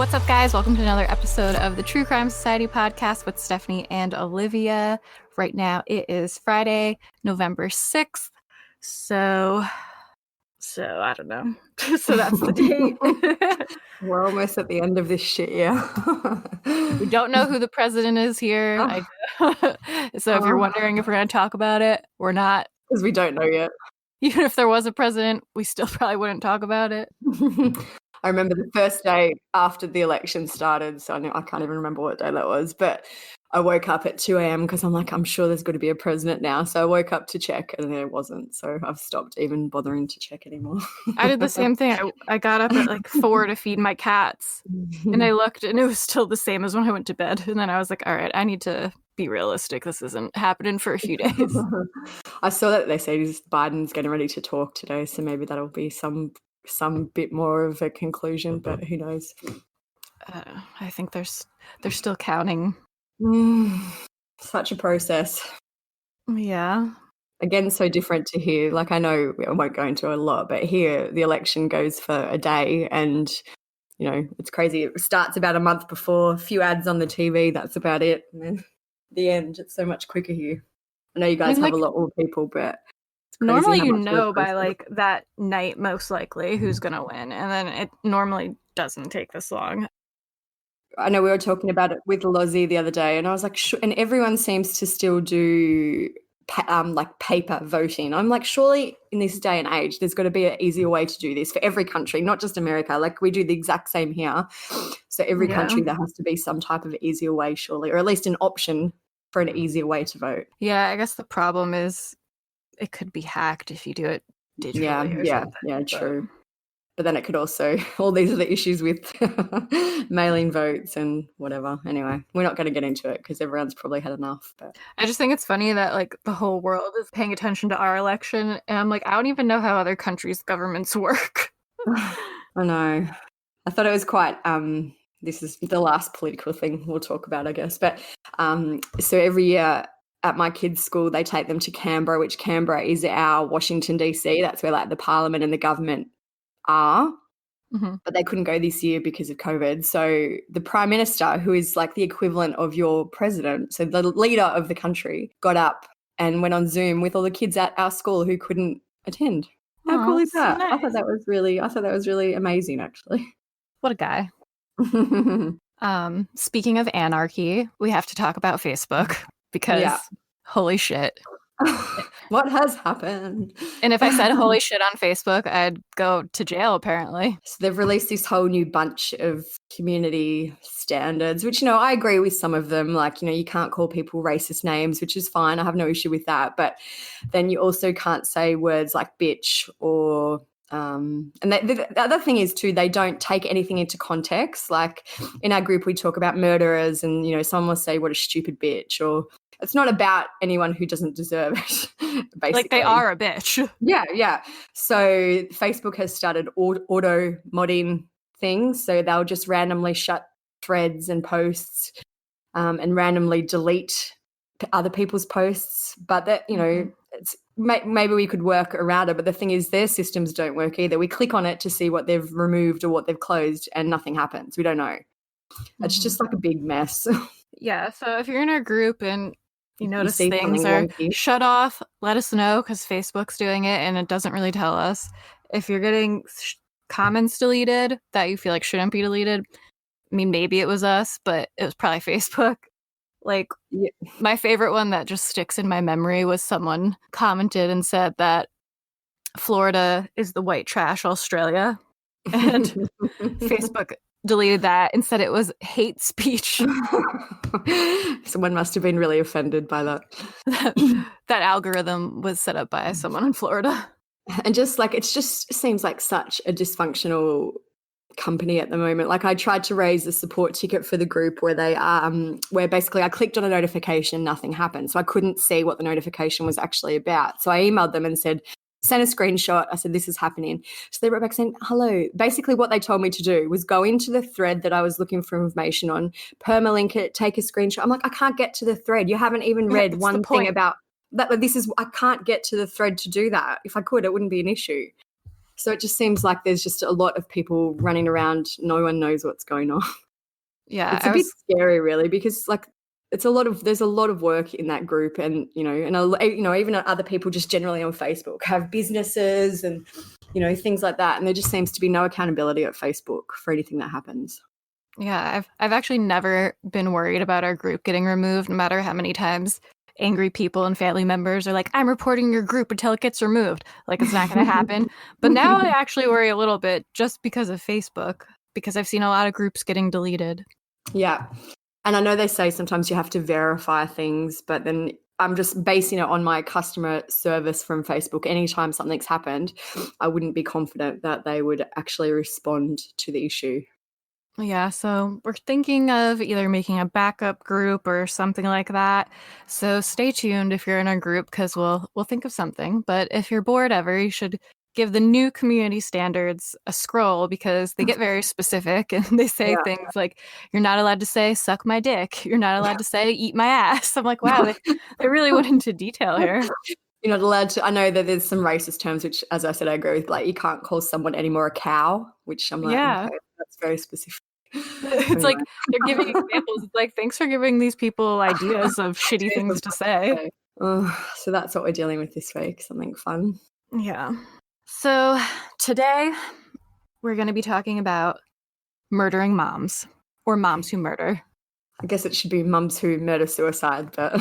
What's up, guys? Welcome to another episode of the True Crime Society podcast with Stephanie and Olivia. Right now, it is Friday, November 6th. So I don't know. So that's the date. We're almost at the end of this shit, yeah. We don't know who the president is here. So if you're wondering if we're going to talk about it, we're not. Because we don't know yet. Even if there was a president, we still probably wouldn't talk about it. I remember the first day after the election started, so I can't even remember what day that was, but I woke up at 2 a.m. because I'm like, I'm sure there's got to be a president now. So I woke up to check and there wasn't. So I've stopped even bothering to check anymore. I did the same thing. I got up at like 4 to feed my cats and I looked and it was still the same as when I went to bed. And then I was like, all right, I need to be realistic. This isn't happening for a few days. I saw that they say Biden's getting ready to talk today. So maybe that'll be some bit more of a conclusion, but who knows? I think they're still counting. Such a process. Yeah. Again, so different to here. Like, I know I won't go into a lot, but here the election goes for a day and, you know, it's crazy. It starts about a month before, a few ads on the TV, that's about it. And then the end, it's so much quicker here. I know you guys have a lot more people, but normally you know by like that night most likely who's going to win. And then it normally doesn't take this long. I know we were talking about it with Lozzie the other day and I was like, and everyone seems to still do like paper voting. I'm like, surely in this day and age, there's got to be an easier way to do this for every country, not just America. Like we do the exact same here. So every country, there has to be some type of easier way, surely, or at least an option for an easier way to vote. Yeah, I guess the problem is it could be hacked if you do it digitally. Yeah, true. But then it could also, all these are the issues with mail-in votes and whatever. Anyway, we're not going to get into it because everyone's probably had enough. But I just think it's funny that like the whole world is paying attention to our election. And I'm like, I don't even know how other countries' governments work. I know. I thought it was quite, this is the last political thing we'll talk about, I guess. But so every year at my kids' school, they take them to Canberra, which Canberra is our Washington, D.C. That's where like the parliament and the government are, but they couldn't go this year because of COVID. So the Prime Minister, who is like the equivalent of your president, so the leader of the country, got up and went on Zoom with all the kids at our school who couldn't attend. How cool is that? So nice. I thought that was really amazing, actually. What a guy. Speaking of anarchy, we have to talk about Facebook because holy shit. What has happened? And if I said holy shit on Facebook, I'd go to jail, apparently. So they've released this whole new bunch of community standards, which, you know, I agree with some of them. Like, you know, you can't call people racist names, which is fine. I have no issue with that. But then you also can't say words like bitch or and the other thing is too, they don't take anything into context. Like in our group, we talk about murderers and, you know, someone will say what a stupid bitch, or it's not about anyone who doesn't deserve it, basically. Like they are a bitch. Yeah. So Facebook has started auto modding things. So they'll just randomly shut threads and posts and randomly delete other people's posts. But that, you know, it's maybe we could work around it. But the thing is, their systems don't work either. We click on it to see what they've removed or what they've closed and nothing happens. We don't know. It's just like a big mess. Yeah. So if you're in our group and you notice things are shut off, let us know because Facebook's doing it and it doesn't really tell us. If you're getting comments deleted that you feel like shouldn't be deleted, I mean, maybe it was us, but it was probably Facebook. Like my favorite one that just sticks in my memory was someone commented and said that Florida is the white trash Australia. And Facebook deleted that and said it was hate speech. Someone must have been really offended by that. That algorithm was set up by someone in Florida. And just like, it just seems like such a dysfunctional company at the moment. Like I tried to raise a support ticket for the group where they where basically I clicked on a notification, nothing happened. So I couldn't see what the notification was actually about. So I emailed them and said, send a screenshot. I said, this is happening. So they wrote back saying, hello. Basically what they told me to do was go into the thread that I was looking for information on, permalink it, take a screenshot. I'm like, I can't get to the thread. You haven't even read one thing about that. I can't get to the thread to do that. If I could, it wouldn't be an issue. So it just seems like there's just a lot of people running around. No one knows what's going on. Yeah, it's a bit scary, really, because like there's a lot of work in that group, and even other people just generally on Facebook have businesses and things like that, and there just seems to be no accountability at Facebook for anything that happens. Yeah, I've actually never been worried about our group getting removed, no matter how many times angry people and family members are like, I'm reporting your group until it gets removed. Like, it's not going to happen. But now I actually worry a little bit just because of Facebook, because I've seen a lot of groups getting deleted. Yeah. And I know they say sometimes you have to verify things, but then I'm just basing it on my customer service from Facebook. Anytime something's happened, I wouldn't be confident that they would actually respond to the issue. Yeah, so we're thinking of either making a backup group or something like that. So stay tuned if you're in a group, because we'll think of something. But if you're bored ever, you should give the new community standards a scroll, because they get very specific, and they say things like, you're not allowed to say suck my dick, you're not allowed to say eat my ass. I'm like, wow, they really went into detail here. You're not allowed to. I know that there's some racist terms, which, as I said, I agree with. Like, you can't call someone anymore a cow, which I'm like, okay, that's very specific. It's like they're giving examples. It's like, thanks for giving these people ideas of shitty things to say. So that's what we're dealing with this week. Something fun. Yeah. So today we're going to be talking about murdering moms, or moms who murder. I guess it should be mums who murder suicide, but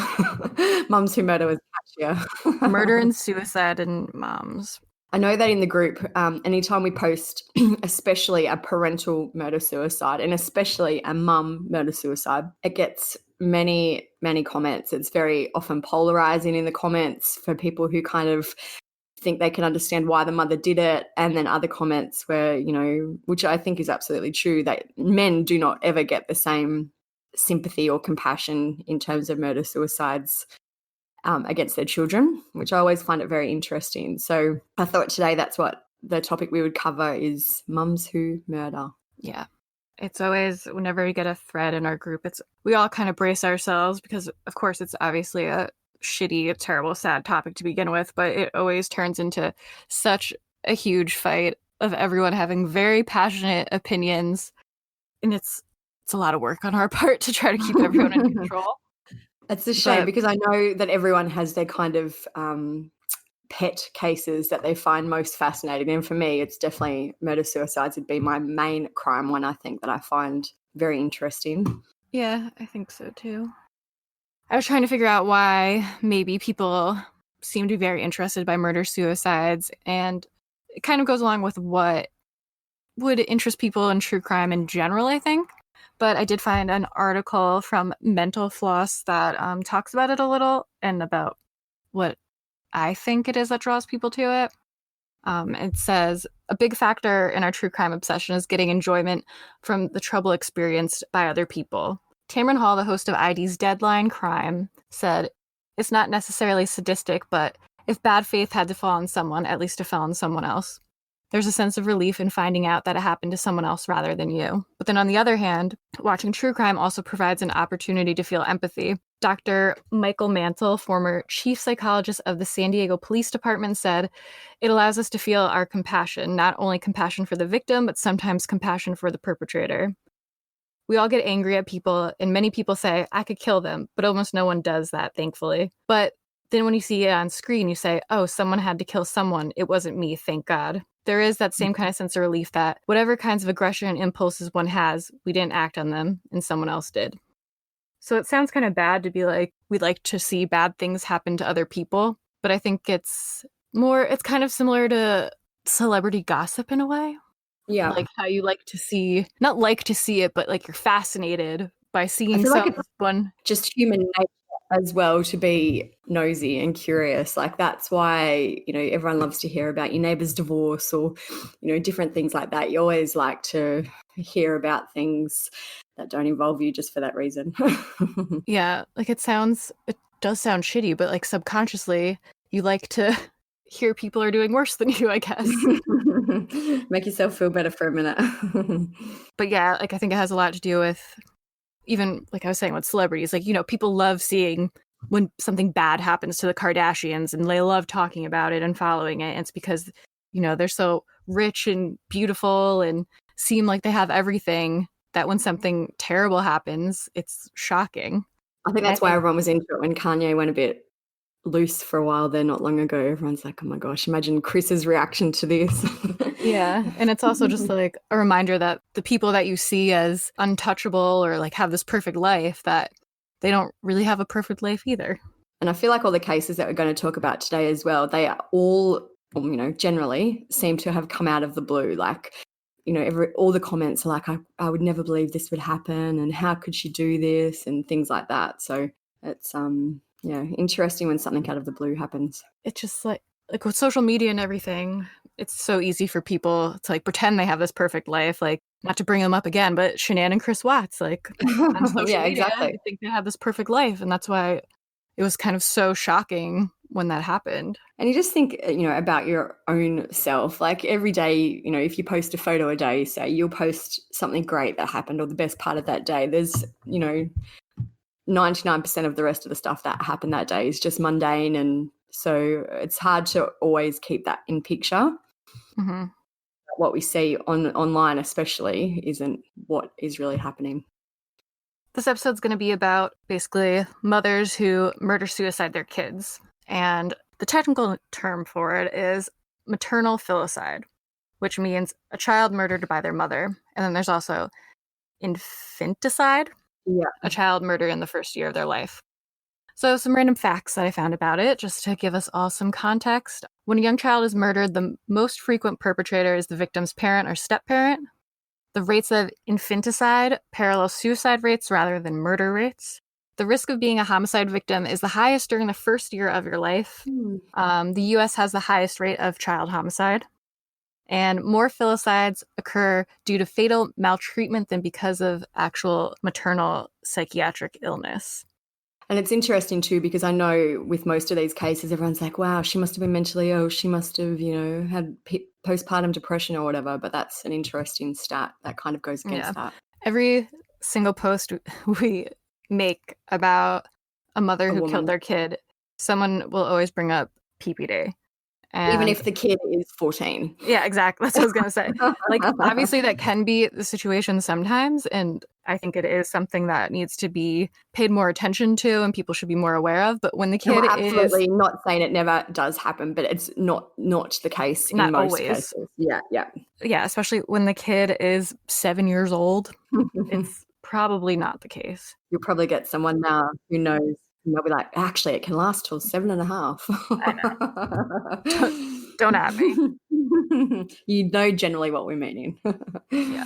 mums who murder was catchier. Murder and suicide and moms. I know that in the group, anytime we post, especially a parental murder-suicide and especially a mum murder-suicide, it gets many, many comments. It's very often polarizing in the comments for people who kind of think they can understand why the mother did it, and then other comments where, which I think is absolutely true, that men do not ever get the same sympathy or compassion in terms of murder-suicides against their children, which I always find it very interesting. So I thought today that's what the topic we would cover is mums who murder. Yeah. It's always, whenever we get a thread in our group, we all kind of brace ourselves, because of course it's obviously a shitty, terrible, sad topic to begin with, but it always turns into such a huge fight of everyone having very passionate opinions, and it's a lot of work on our part to try to keep everyone in control. It's a shame, because I know that everyone has their kind of pet cases that they find most fascinating. And for me, it's definitely murder-suicides would be my main crime one, I think, that I find very interesting. Yeah, I think so too. I was trying to figure out why maybe people seem to be very interested by murder-suicides, and it kind of goes along with what would interest people in true crime in general, I think. But I did find an article from Mental Floss that talks about it a little, and about what I think it is that draws people to it. It says, a big factor in our true crime obsession is getting enjoyment from the trouble experienced by other people. Tamron Hall, the host of ID's Deadline Crime, said, it's not necessarily sadistic, but if bad faith had to fall on someone, at least it fell on someone else. There's a sense of relief in finding out that it happened to someone else rather than you. But then on the other hand, watching true crime also provides an opportunity to feel empathy. Dr. Michael Mantle, former chief psychologist of the San Diego Police Department, said, it allows us to feel our compassion, not only compassion for the victim, but sometimes compassion for the perpetrator. We all get angry at people, and many people say, I could kill them, but almost no one does that, thankfully. But then when you see it on screen, you say, oh, someone had to kill someone. It wasn't me, thank God. There is that same kind of sense of relief that whatever kinds of aggression and impulses one has, we didn't act on them, and someone else did. So it sounds kind of bad to be like, we'd like to see bad things happen to other people, but I think it's kind of similar to celebrity gossip in a way. Yeah. Like how you like to see, not like to see it, but like you're fascinated by seeing someone. Just human nature as well, to be nosy and curious. Like, that's why, everyone loves to hear about your neighbour's divorce, or, different things like that. You always like to hear about things that don't involve you just for that reason. Yeah, like it does sound shitty, but like subconsciously you like to hear people are doing worse than you, I guess. Make yourself feel better for a minute. But yeah, like I think it has a lot to do with, even like I was saying with celebrities, like, people love seeing when something bad happens to the Kardashians, and they love talking about it and following it. And it's because they're so rich and beautiful and seem like they have everything, that when something terrible happens, it's shocking. I think that's why everyone was into it when Kanye went a bit loose for a while there not long ago. Everyone's like, oh my gosh, imagine Chris's reaction to this. Yeah. And it's also just like a reminder that the people that you see as untouchable or like have this perfect life, that they don't really have a perfect life either. And I feel like all the cases that we're going to talk about today as well, they are all, generally seem to have come out of the blue. Like, all the comments are like, I would never believe this would happen, and how could she do this, and things like that. So it's interesting when something out of the blue happens. It's just like with social media and everything, it's so easy for people to like pretend they have this perfect life. Like, not to bring them up again, but Shanann and Chris Watts, like on social media, exactly. I think they have this perfect life, and that's why it was kind of so shocking when that happened. And you just think, about your own self. Like every day, if you post a photo a day, say you'll post something great that happened or the best part of that day. There's, 99% of the rest of the stuff that happened that day is just mundane. And so it's hard to always keep that in picture. Mm-hmm. What we see online especially isn't what is really happening. This episode's going to be about basically mothers who murder-suicide their kids. And the technical term for it is maternal filicide, which means a child murdered by their mother. And then there's also infanticide, a child murdered in the first year of their life. So some random facts that I found about it, just to give us all some context. When a young child is murdered, the most frequent perpetrator is the victim's parent or step-parent. The rates of infanticide parallel suicide rates rather than murder rates. The risk of being a homicide victim is the highest during the first year of your life. The U.S. has the highest rate of child homicide. And more filicides occur due to fatal maltreatment than because of actual maternal psychiatric illness. And it's interesting too, because I know with most of these cases, everyone's like, wow, she must have been mentally ill. She must have, had postpartum depression or whatever. But that's an interesting stat that kind of goes against that. Every single post we make about a mother who killed their kid, someone will always bring up PPD. And even if the kid is 14. Yeah, exactly. That's what I was going to say. Like, obviously that can be the situation sometimes. And I think it is something that needs to be paid more attention to and people should be more aware of. But when the kid absolutely not saying it never does happen, but it's not the case in most cases. Yeah. Yeah, especially when the kid is 7 years old. It's probably not the case. You'll probably get someone who knows. And they'll be like, actually, it can last till 7.5. I know. Don't at me. You know generally what we're meaning. Yeah.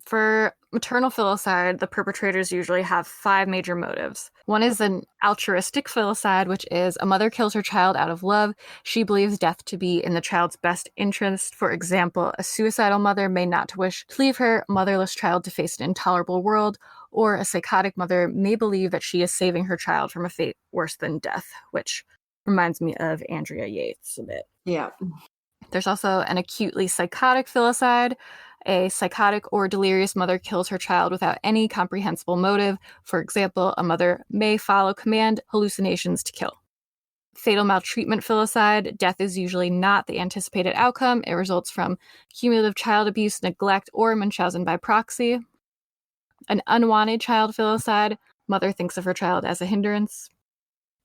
For maternal filicide, the perpetrators usually have 5 major motives. One is an altruistic filicide, which is a mother kills her child out of love. She believes death to be in the child's best interest. For example, a suicidal mother may not wish to leave her motherless child to face an intolerable world, or a psychotic mother may believe that she is saving her child from a fate worse than death, which reminds me of Andrea Yates a bit. Yeah. There's also an acutely psychotic filicide. A psychotic or delirious mother kills her child without any comprehensible motive. For example, a mother may follow command hallucinations to kill. Fatal maltreatment filicide. Death is usually not the anticipated outcome. It results from cumulative child abuse, neglect, or Munchausen by proxy. An unwanted child filicide. Mother thinks of her child as a hindrance.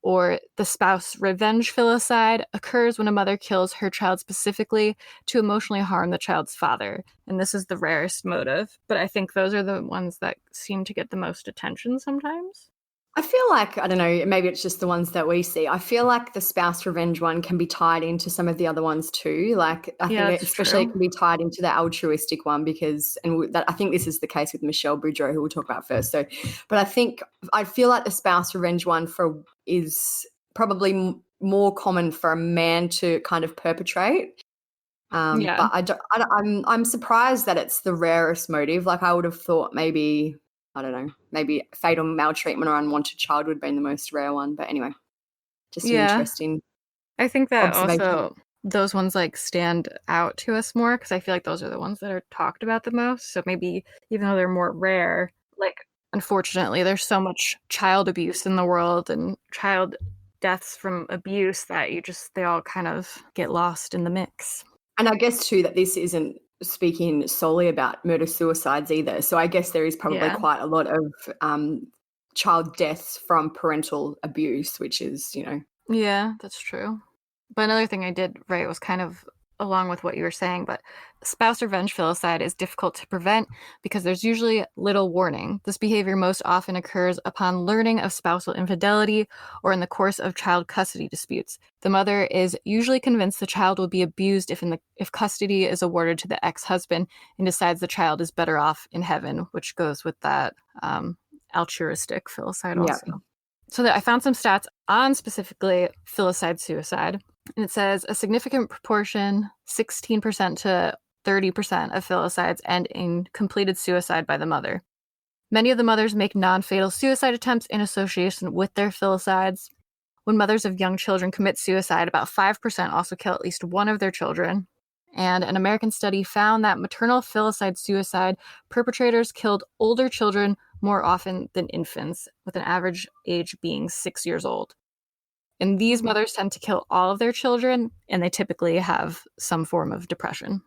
Or the spouse revenge filicide occurs when a mother kills her child specifically to emotionally harm the child's father. And this is the rarest motive. But I think those are the ones that seem to get the most attention sometimes. I feel like, I don't know, maybe it's just the ones that we see. I feel like the spouse revenge one can be tied into some of the other ones too. Like, I think especially it can be tied into the altruistic one because, I think this is the case with Michele Boudreau, who we'll talk about first. So, but I feel like the spouse revenge one is probably more common for a man to kind of perpetrate. But I'm surprised that it's the rarest motive. Like, I would have thought maybe fatal maltreatment or unwanted child would have been the most rare one. But anyway, just an interesting I think that also those ones like stand out to us more because I feel like those are the ones that are talked about the most. So maybe even though they're more rare, like unfortunately there's so much child abuse in the world and child deaths from abuse that they all kind of get lost in the mix. And I guess too that this isn't speaking solely about murder-suicides either. So I guess there is probably quite a lot of child deaths from parental abuse, which is, Yeah, that's true. But another thing I did write was kind of along with what you were saying, but spouse revenge filicide is difficult to prevent because there's usually little warning. This behavior most often occurs upon learning of spousal infidelity or in the course of child custody disputes. The mother is usually convinced the child will be abused if custody is awarded to the ex-husband and decides the child is better off in heaven, which goes with that altruistic filicide also. So I found some stats on specifically filicide suicide. And it says a significant proportion, 16% to 30% of filicides end in completed suicide by the mother. Many of the mothers make non-fatal suicide attempts in association with their filicides. When mothers of young children commit suicide, about 5% also kill at least one of their children. And an American study found that maternal filicide suicide perpetrators killed older children more often than infants, with an average age being 6 years old. And these mothers tend to kill all of their children, and they typically have some form of depression.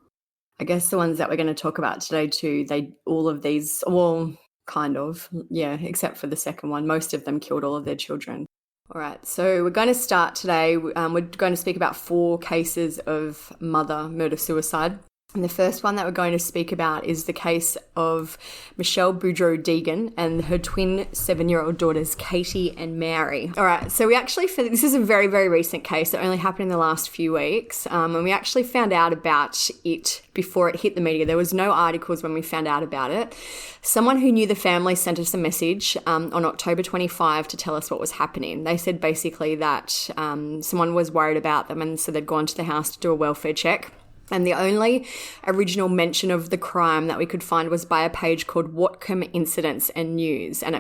I guess the ones that we're going to talk about today too, all of these, well, kind of, except for the second one, most of them killed all of their children. All right, so we're going to start today. We're going to speak about 4 cases of mother murder-suicide. And the first one that we're going to speak about is the case of Michele Boudreau Deegan and her twin 7-year-old daughters, Katie and Mary. All right, so this is a very, very recent case that only happened in the last few weeks. And we actually found out about it before it hit the media. There was no articles when we found out about it. Someone who knew the family sent us a message on October 25 to tell us what was happening. They said basically that someone was worried about them, and so they'd gone to the house to do a welfare check. And the only original mention of the crime that we could find was by a page called Whatcom Incidents and News. And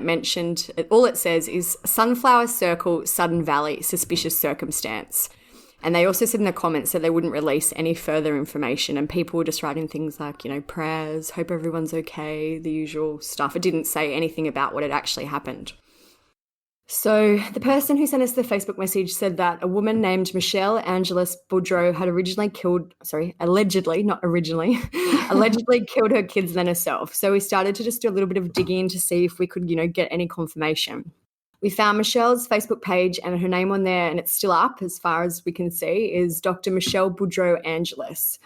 all it says is Sunflower Circle, Sudden Valley, suspicious circumstance. And they also said in the comments that they wouldn't release any further information. And people were just writing things like, prayers, hope everyone's okay, the usual stuff. It didn't say anything about what had actually happened. So the person who sent us the Facebook message said that a woman named Michele Angeles Boudreau had allegedly killed her kids and then herself. So we started to just do a little bit of digging to see if we could, get any confirmation. We found Michelle's Facebook page and her name on there, and it's still up as far as we can see, is Dr. Michele Boudreau Angeles.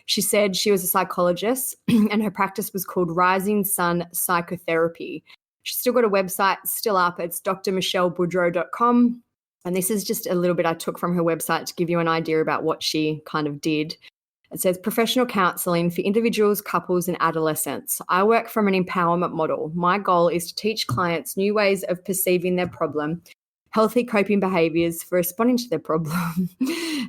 She said she was a psychologist and her practice was called Rising Sun Psychotherapy. She's still got a website, still up. It's drmicheleboudreau.com. And this is just a little bit I took from her website to give you an idea about what she kind of did. It says, professional counselling for individuals, couples and adolescents. I work from an empowerment model. My goal is to teach clients new ways of perceiving their problem, healthy coping behaviours for responding to their problem,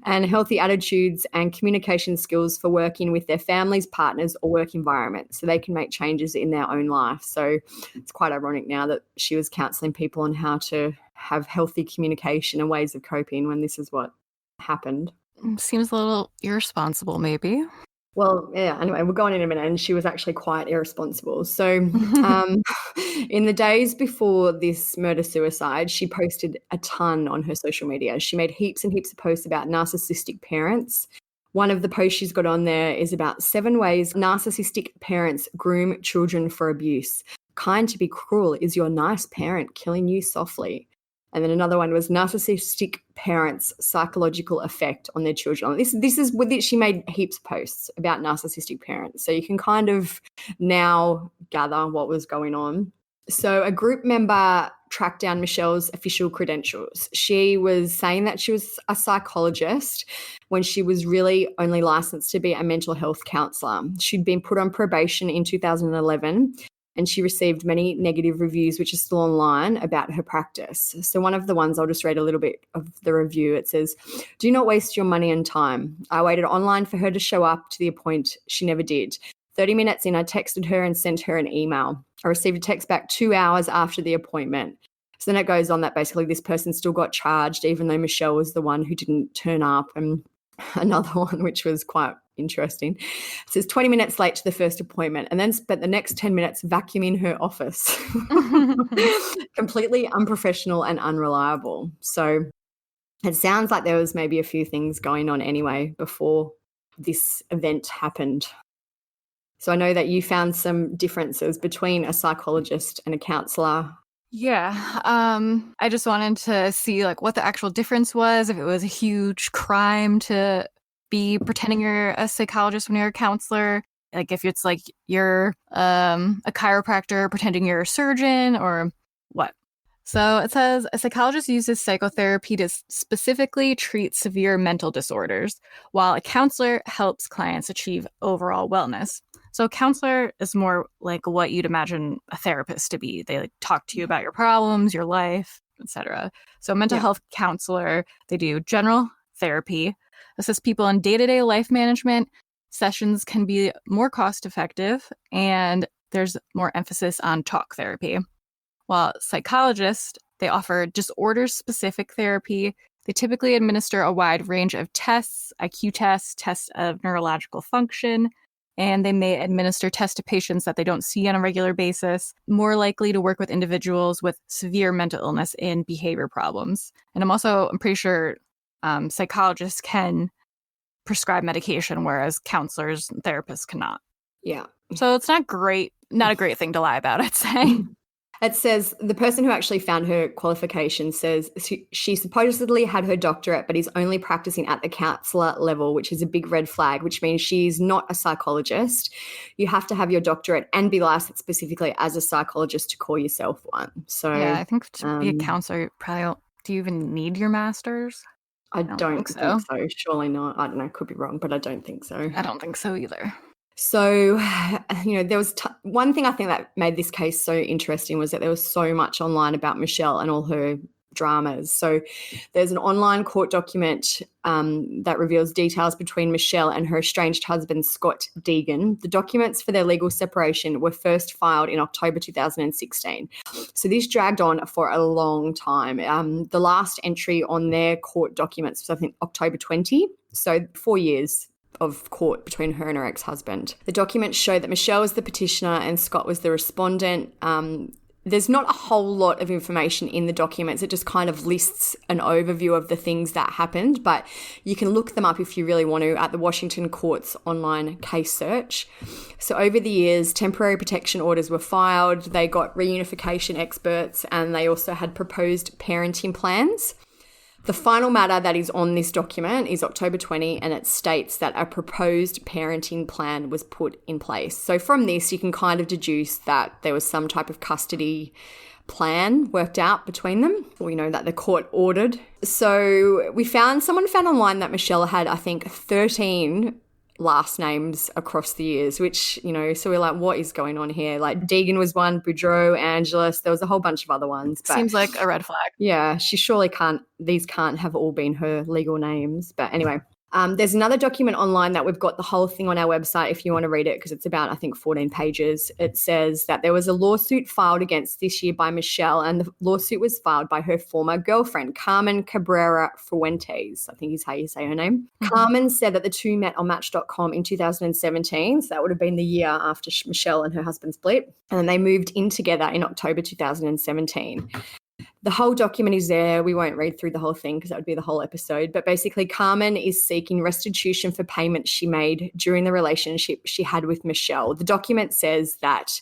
and healthy attitudes and communication skills for working with their families, partners or work environment so they can make changes in their own life. So it's quite ironic now that she was counselling people on how to have healthy communication and ways of coping when this is what happened. Seems a little irresponsible, maybe. Well, yeah, anyway, we'll go on in a minute, and she was actually quite irresponsible. So in the days before this murder-suicide, she posted a ton on her social media. She made heaps and heaps of posts about narcissistic parents. One of the posts she's got on there is about 7 ways narcissistic parents groom children for abuse. Kind to be cruel is your nice parent killing you softly. And then another one was narcissistic parents' psychological effect on their children. This is with it. She made heaps of posts about narcissistic parents. So you can kind of now gather what was going on. So a group member tracked down Michelle's official credentials. She was saying that she was a psychologist when she was really only licensed to be a mental health counsellor. She'd been put on probation in 2011. And she received many negative reviews, which are still online, about her practice. So one of the ones, I'll just read a little bit of the review. It says, do not waste your money and time. I waited online for her to show up to the appointment. She never did. 30 minutes in, I texted her and sent her an email. I received a text back 2 hours after the appointment. So then it goes on that basically this person still got charged, even though Michele was the one who didn't turn up. And another one, which was quite interesting. It says 20 minutes late to the first appointment and then spent the next 10 minutes vacuuming her office. Completely unprofessional and unreliable. So it sounds like there was maybe a few things going on anyway before this event happened. So I know that you found some differences between a psychologist and a counsellor. Yeah. I just wanted to see like what the actual difference was, if it was a huge crime to be pretending you're a psychologist when you're a counselor, like if it's like you're a chiropractor pretending you're a surgeon or what. So it says a psychologist uses psychotherapy to specifically treat severe mental disorders, while a counselor helps clients achieve overall wellness. So a counselor is more like what you'd imagine a therapist to be. They like talk to you about your problems, your life, etc. So a mental health counselor, they do general therapy, assist people in day-to-day life management. Sessions can be more cost effective, and there's more emphasis on talk therapy. While psychologists, they offer disorder-specific therapy. They typically administer a wide range of tests, IQ tests, tests of neurological function, and they may administer tests to patients that they don't see on a regular basis, more likely to work with individuals with severe mental illness and behavior problems. And I'm pretty sure psychologists can prescribe medication, whereas counselors and therapists cannot. Yeah. So it's not a great thing to lie about, I'd say. It says the person who actually found her qualification says she supposedly had her doctorate, but is only practicing at the counsellor level, which is a big red flag, which means she's not a psychologist. You have to have your doctorate and be licensed specifically as a psychologist to call yourself one. So yeah, I think to be a counselor, do you even need your master's? I don't think so. Surely not. I don't know. Could be wrong, but I don't think so. I don't think so either. So, there was one thing I think that made this case so interesting was that there was so much online about Michele and all her dramas. So there's an online court document that reveals details between Michele and her estranged husband, Scott Deegan. The documents for their legal separation were first filed in October 2016. So this dragged on for a long time. The last entry on their court documents was, I think, October 20. So 4 years of court between her and her ex-husband. The documents show that Michele was the petitioner and Scott was the respondent. There's not a whole lot of information in the documents. It just kind of lists an overview of the things that happened, but you can look them up if you really want to at the Washington Court's online case search. So over the years, temporary protection orders were filed. They got reunification experts, and they also had proposed parenting plans. The final matter that is on this document is October 20, and it states that a proposed parenting plan was put in place. So from this, you can kind of deduce that there was some type of custody plan worked out between them. We know that the court ordered. So someone found online that Michele had, I think, 13 last names across the years, which, so we're like, what is going on here? Like Deegan was one, Boudreau, Angeles, there was a whole bunch of other ones. But seems like a red flag. Yeah, she surely these can't have all been her legal names. But anyway, there's another document online that we've got the whole thing on our website if you want to read it, because it's about, I think, 14 pages. It says that there was a lawsuit filed against this year by Michele, and the lawsuit was filed by her former girlfriend, Carmen Cabrera Fuentes, I think is how you say her name. Mm-hmm. Carmen said that the two met on Match.com in 2017, so that would have been the year after Michele and her husband split, and then they moved in together in October 2017. The whole document is there. We won't read through the whole thing because that would be the whole episode. But basically, Carmen is seeking restitution for payments she made during the relationship she had with Michele. The document says that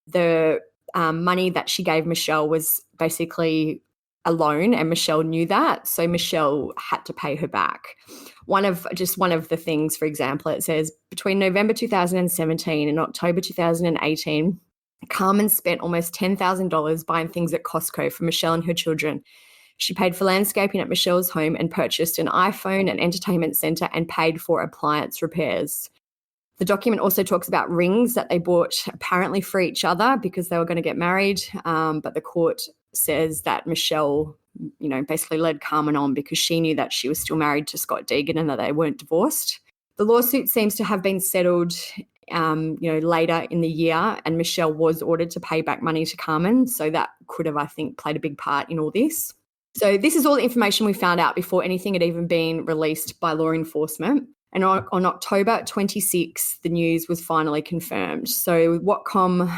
the money that she gave Michele was basically a loan, and Michele knew that. So Michele had to pay her back. One of the things, for example, it says between November 2017 and October 2018, Carmen spent almost $10,000 buying things at Costco for Michele and her children. She paid for landscaping at Michele's home and purchased an iPhone, an entertainment center, and paid for appliance repairs. The document also talks about rings that they bought apparently for each other because they were going to get married, but the court says that Michele, basically led Carmen on because she knew that she was still married to Scott Deegan and that they weren't divorced. The lawsuit seems to have been settled later in the year, and Michele was ordered to pay back money to Carmen. So that could have, I think, played a big part in all this. So this is all the information we found out before anything had even been released by law enforcement. And on October 26th, the news was finally confirmed. So Whatcom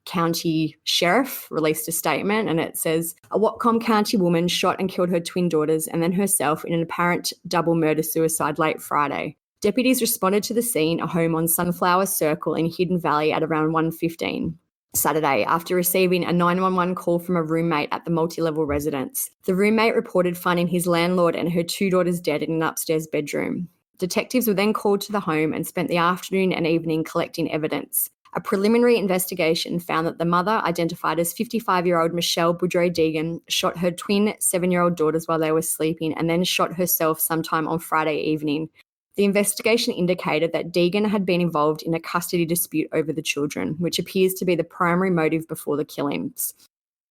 County Sheriff released a statement, and it says, a Whatcom County woman shot and killed her twin daughters and then herself in an apparent double murder-suicide late Friday. Deputies responded to the scene, a home on Sunflower Circle in Hidden Valley, at around 1:15 Saturday after receiving a 911 call from a roommate at the multi-level residence. The roommate reported finding his landlord and her 2 daughters dead in an upstairs bedroom. Detectives were then called to the home and spent the afternoon and evening collecting evidence. A preliminary investigation found that the mother, identified as 55-year-old Michele Boudreau Deegan, shot her twin 7-year-old daughters while they were sleeping and then shot herself sometime on Friday evening. The investigation indicated that Deegan had been involved in a custody dispute over the children, which appears to be the primary motive before the killings.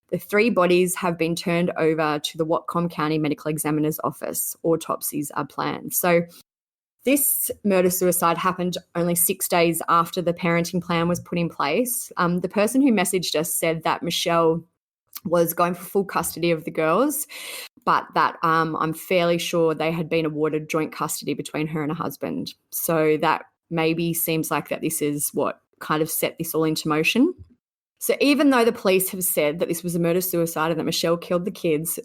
The 3 bodies have been turned over to the Whatcom County Medical Examiner's Office. Autopsies are planned. So this murder-suicide happened only 6 days after the parenting plan was put in place. The person who messaged us said that Michele was going for full custody of the girls, but that I'm fairly sure they had been awarded joint custody between her and her husband. So that maybe seems like that this is what kind of set this all into motion. So even though the police have said that this was a murder-suicide and that Michele killed the kids,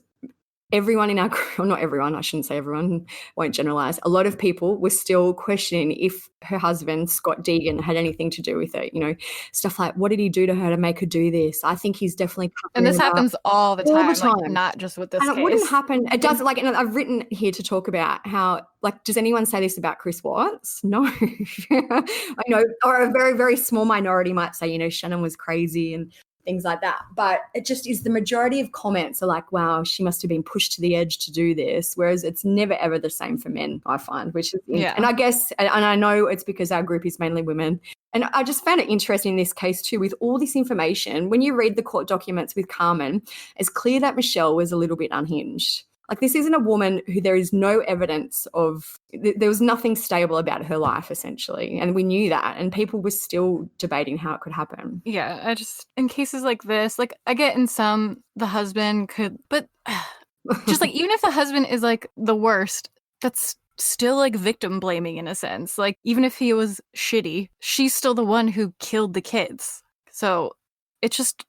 everyone in our group, or not everyone, I shouldn't say everyone, won't generalise, a lot of people were still questioning if her husband, Scott Deegan, had anything to do with it. You know, stuff like, what did he do to her to make her do this? I think he's definitely... And this happens all the time. Like, not just with this case. And it wouldn't happen. It does, like, and I've written here to talk about how, like, does anyone say this about Chris Watts? No. I know, or a very, very small minority might say, you know, Shannon was crazy and things like that. But it just is, the majority of comments are like, wow, she must have been pushed to the edge to do this. Whereas it's never, ever the same for men, I find, which is, and I guess, and I know it's because our group is mainly women. And I just found it interesting in this case too, with all this information, when you read the court documents with Carmen, it's clear that Michele was a little bit unhinged. Like, this isn't a woman who there is no evidence of, there was nothing stable about her life, essentially. And we knew that. And people were still debating how it could happen. Yeah, I just, in cases like this, like, I get in some, the husband could, but just like, even if the husband is like the worst, that's still like victim blaming in a sense. Like, even if he was shitty, she's still the one who killed the kids. So it's just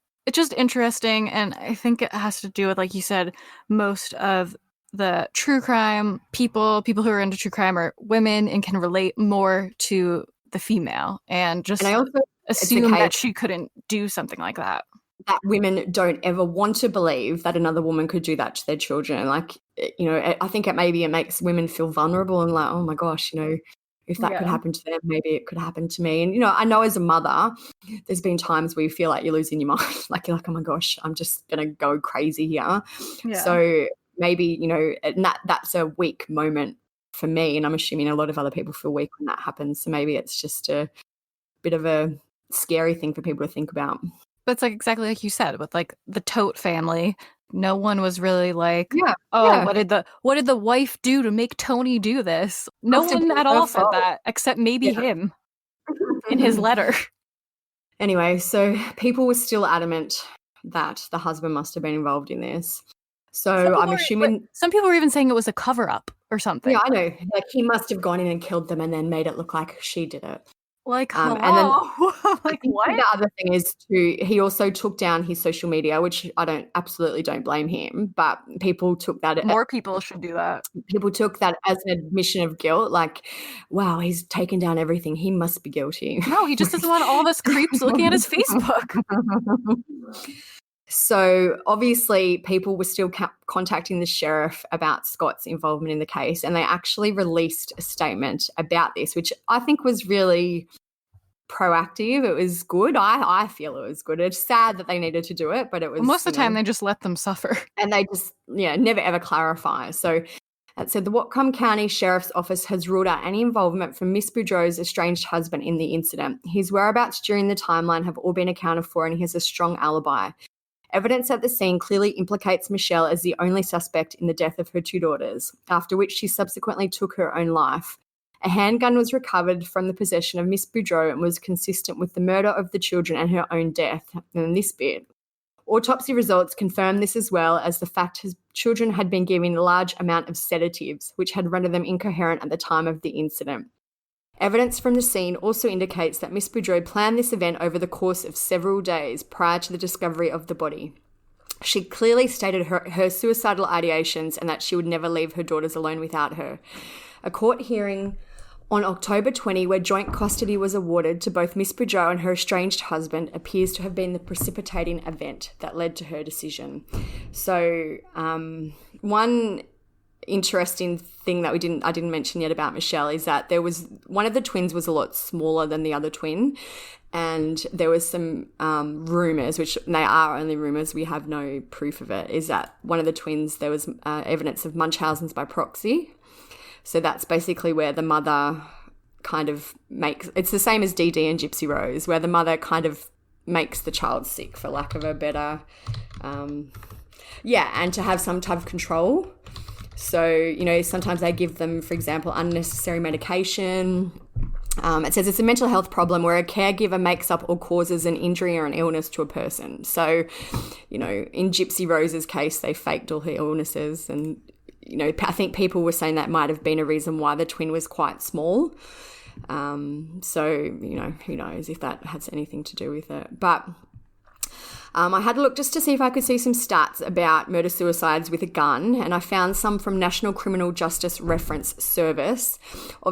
interesting, and I think it has to do with, like you said, most of the true crime people who are into true crime are women and can relate more to the female, and just I also assume that she couldn't do something like that. That women don't ever want to believe that another woman could do that to their children. Like, you know, I think it makes women feel vulnerable and like, oh my gosh, you know, if that could happen to them, maybe it could happen to me. And, you know, I know as a mother, there's been times where you feel like you're losing your mind. Like, you're like, oh my gosh, I'm just going to go crazy here. Yeah. So maybe, you know, that's a weak moment for me. And I'm assuming a lot of other people feel weak when that happens. So maybe it's just a bit of a scary thing for people to think about. But it's like exactly like you said with like the Tote family. No one was really like, what did the wife do to make Tony do this? No one at all said that, except maybe him in his letter. Anyway, so people were still adamant that the husband must have been involved in this. So I'm assuming... Some people were even saying it was a cover-up or something. Yeah, I know. Like, he must have gone in and killed them and then made it look like she did it. Like, and then like, what? The other thing is he also took down his social media, which I absolutely don't blame him, but people took that. More people should do that. People took that as an admission of guilt. Like, wow, he's taken down everything. He must be guilty. No, he just doesn't want all of us creeps looking at his Facebook. So obviously people were still contacting the sheriff about Scott's involvement in the case, and they actually released a statement about this, which I think was really proactive. It was good. I feel it was good. It's sad that they needed to do it, but it was... Most of the time they just let them suffer. And they just, never ever clarify. So that said, the Whatcom County Sheriff's Office has ruled out any involvement from Miss Boudreau's estranged husband in the incident. His whereabouts during the timeline have all been accounted for, and he has a strong alibi. Evidence at the scene clearly implicates Michele as the only suspect in the death of her 2 daughters, after which she subsequently took her own life. A handgun was recovered from the possession of Miss Boudreau and was consistent with the murder of the children and her own death. And this bit. Autopsy results confirm this, as well as the fact his children had been given a large amount of sedatives, which had rendered them incoherent at the time of the incident. Evidence from the scene also indicates that Miss Boudreau planned this event over the course of several days prior to the discovery of the body. She clearly stated her suicidal ideations and that she would never leave her daughters alone without her. A court hearing on October 20, where joint custody was awarded to both Miss Boudreau and her estranged husband, appears to have been the precipitating event that led to her decision. So one interesting thing that I didn't mention yet about Michele is that there was one of the twins was a lot smaller than the other twin, and there was some rumours, which they are only rumours, we have no proof of it, is that one of the twins, there was evidence of Munchausen's by proxy. So that's basically where the mother kind of makes, it's the same as Dee Dee and Gypsy Rose, where the mother kind of makes the child sick, for lack of a better, and to have some type of control. So, you know, sometimes they give them, for example, unnecessary medication. It says it's a mental health problem where a caregiver makes up or causes an injury or an illness to a person. So, you know, in Gypsy Rose's case, they faked all her illnesses, and you know, I think people were saying that might have been a reason why the twin was quite small. So, you know, who knows if that has anything to do with it. But I had a look just to see if I could see some stats about murder-suicides with a gun, and I found some from National Criminal Justice Reference Service.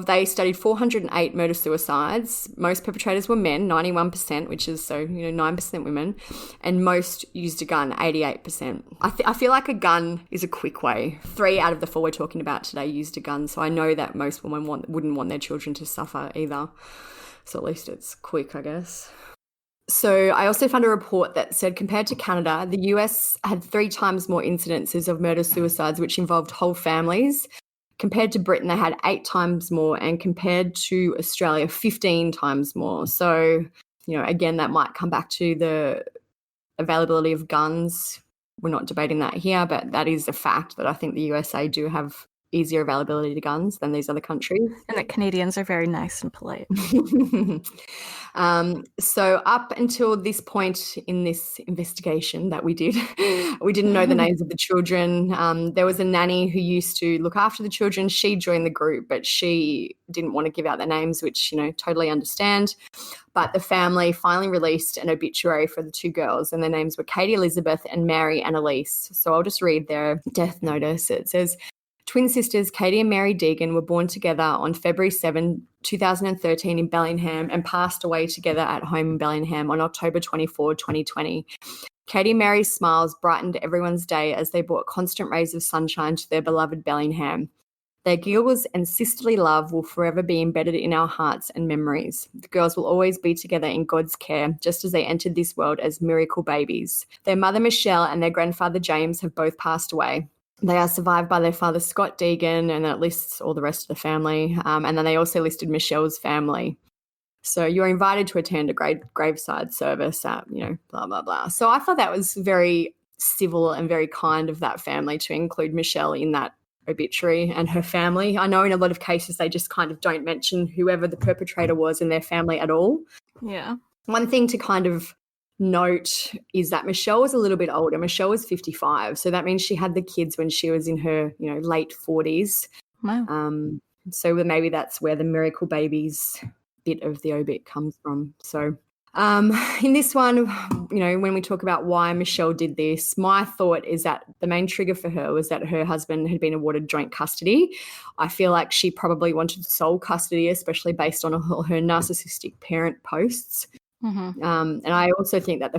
They studied 408 murder-suicides. Most perpetrators were men, 91%, which is 9% women, and most used a gun, 88%. I feel like a gun is a quick way. 3 out of the 4 we're talking about today used a gun, so I know that most women wouldn't want their children to suffer either. So at least it's quick, I guess. So I also found a report that said compared to Canada, the US had 3 times more incidences of murder-suicides, which involved whole families. Compared to Britain, they had 8 times more, and compared to Australia, 15 times more. So, you know, again, that might come back to the availability of guns. We're not debating that here, but that is a fact that I think the USA do have easier availability to guns than these other countries. And that Canadians are very nice and polite. So up until this point in this investigation that we did, we didn't know the names of the children. There was a nanny who used to look after the children. She joined the group, but she didn't want to give out their names, which, you know, totally understand. But the family finally released an obituary for the 2 girls, and their names were Katie Elizabeth and Mary Annalise. So I'll just read their death notice. It says, twin sisters Katie and Mary Deegan were born together on February 7, 2013 in Bellingham and passed away together at home in Bellingham on October 24, 2020. Katie and Mary's smiles brightened everyone's day as they brought constant rays of sunshine to their beloved Bellingham. Their giggles and sisterly love will forever be embedded in our hearts and memories. The girls will always be together in God's care, just as they entered this world as miracle babies. Their mother Michele and their grandfather James have both passed away. They are survived by their father, Scott Deegan, and that lists all the rest of the family. And then they also listed Michele's family. So you're invited to attend a graveside service at, you know, blah, blah, blah. So I thought that was very civil and very kind of that family to include Michele in that obituary and her family. I know in a lot of cases they just kind of don't mention whoever the perpetrator was and their family at all. Yeah. One thing to kind of note is that Michele was a little bit older. Michele was 55, so that means she had the kids when she was in her, you know, late 40s. Wow. So maybe that's where the miracle babies bit of the obit comes from. So in this one, you know, when we talk about why Michele did this, my thought is that the main trigger for her was that her husband had been awarded joint custody. I feel like she probably wanted sole custody, especially based on her narcissistic parent posts. Mm-hmm. And I also think that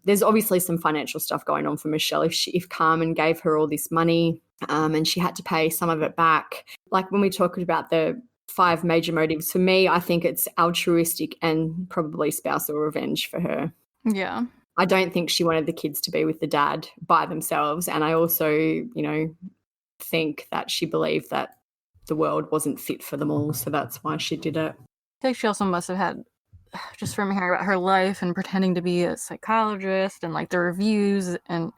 there's obviously some financial stuff going on for Michele. If Carmen gave her all this money and she had to pay some of it back, like when we talked about the 5 major motives, for me, I think it's altruistic and probably spousal revenge for her. Yeah. I don't think she wanted the kids to be with the dad by themselves. And I also, you know, think that she believed that the world wasn't fit for them all. So that's why she did it. I think she also must have had, just from hearing about her life and pretending to be a psychologist and like the reviews and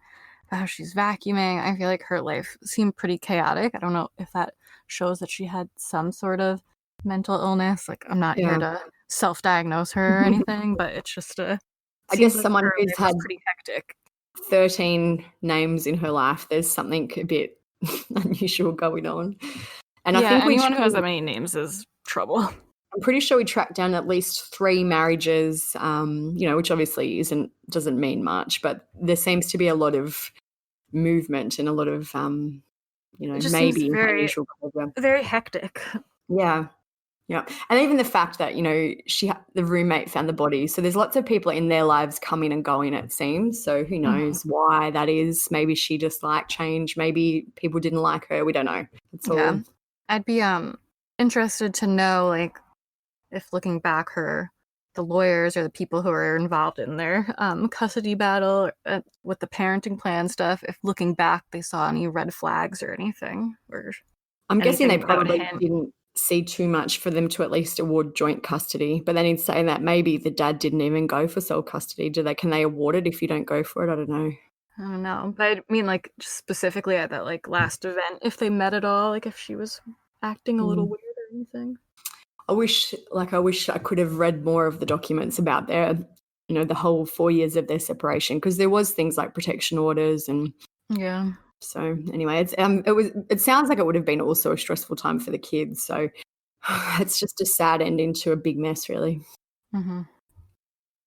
how she's vacuuming, I feel like her life seemed pretty chaotic. I don't know if that shows that she had some sort of mental illness. Like, I'm not here to self-diagnose her or anything, but it's just I guess like someone who's had pretty hectic. 13 names in her life, there's something a bit unusual going on. And I think anyone who has that many names is trouble. I'm pretty sure we tracked down at least 3 marriages, you know, which obviously doesn't mean much, but there seems to be a lot of movement and a lot of, you know, maybe very hectic. Yeah. Yeah. And even the fact that, the roommate found the body. So there's lots of people in their lives coming and going, it seems. So who knows why that is. Maybe she just liked change. Maybe people didn't like her. We don't know. It's all. Yeah. I'd be interested to know, like, if looking back, the lawyers or the people who are involved in their custody battle with the parenting plan stuff, if looking back they saw any red flags or anything. Or I'm guessing they probably didn't see too much for them to at least award joint custody. But then in saying that, maybe the dad didn't even go for sole custody. Can they award it if you don't go for it? I don't know. I don't know. But I mean, like, just specifically at that, like, last event, if they met at all, like, if she was acting a little weird or anything. I wish I could have read more of the documents about the whole 4 years of their separation, because there was things like protection orders and yeah. So anyway, it sounds like it would have been also a stressful time for the kids. So it's just a sad ending to a big mess, really. Mm-hmm.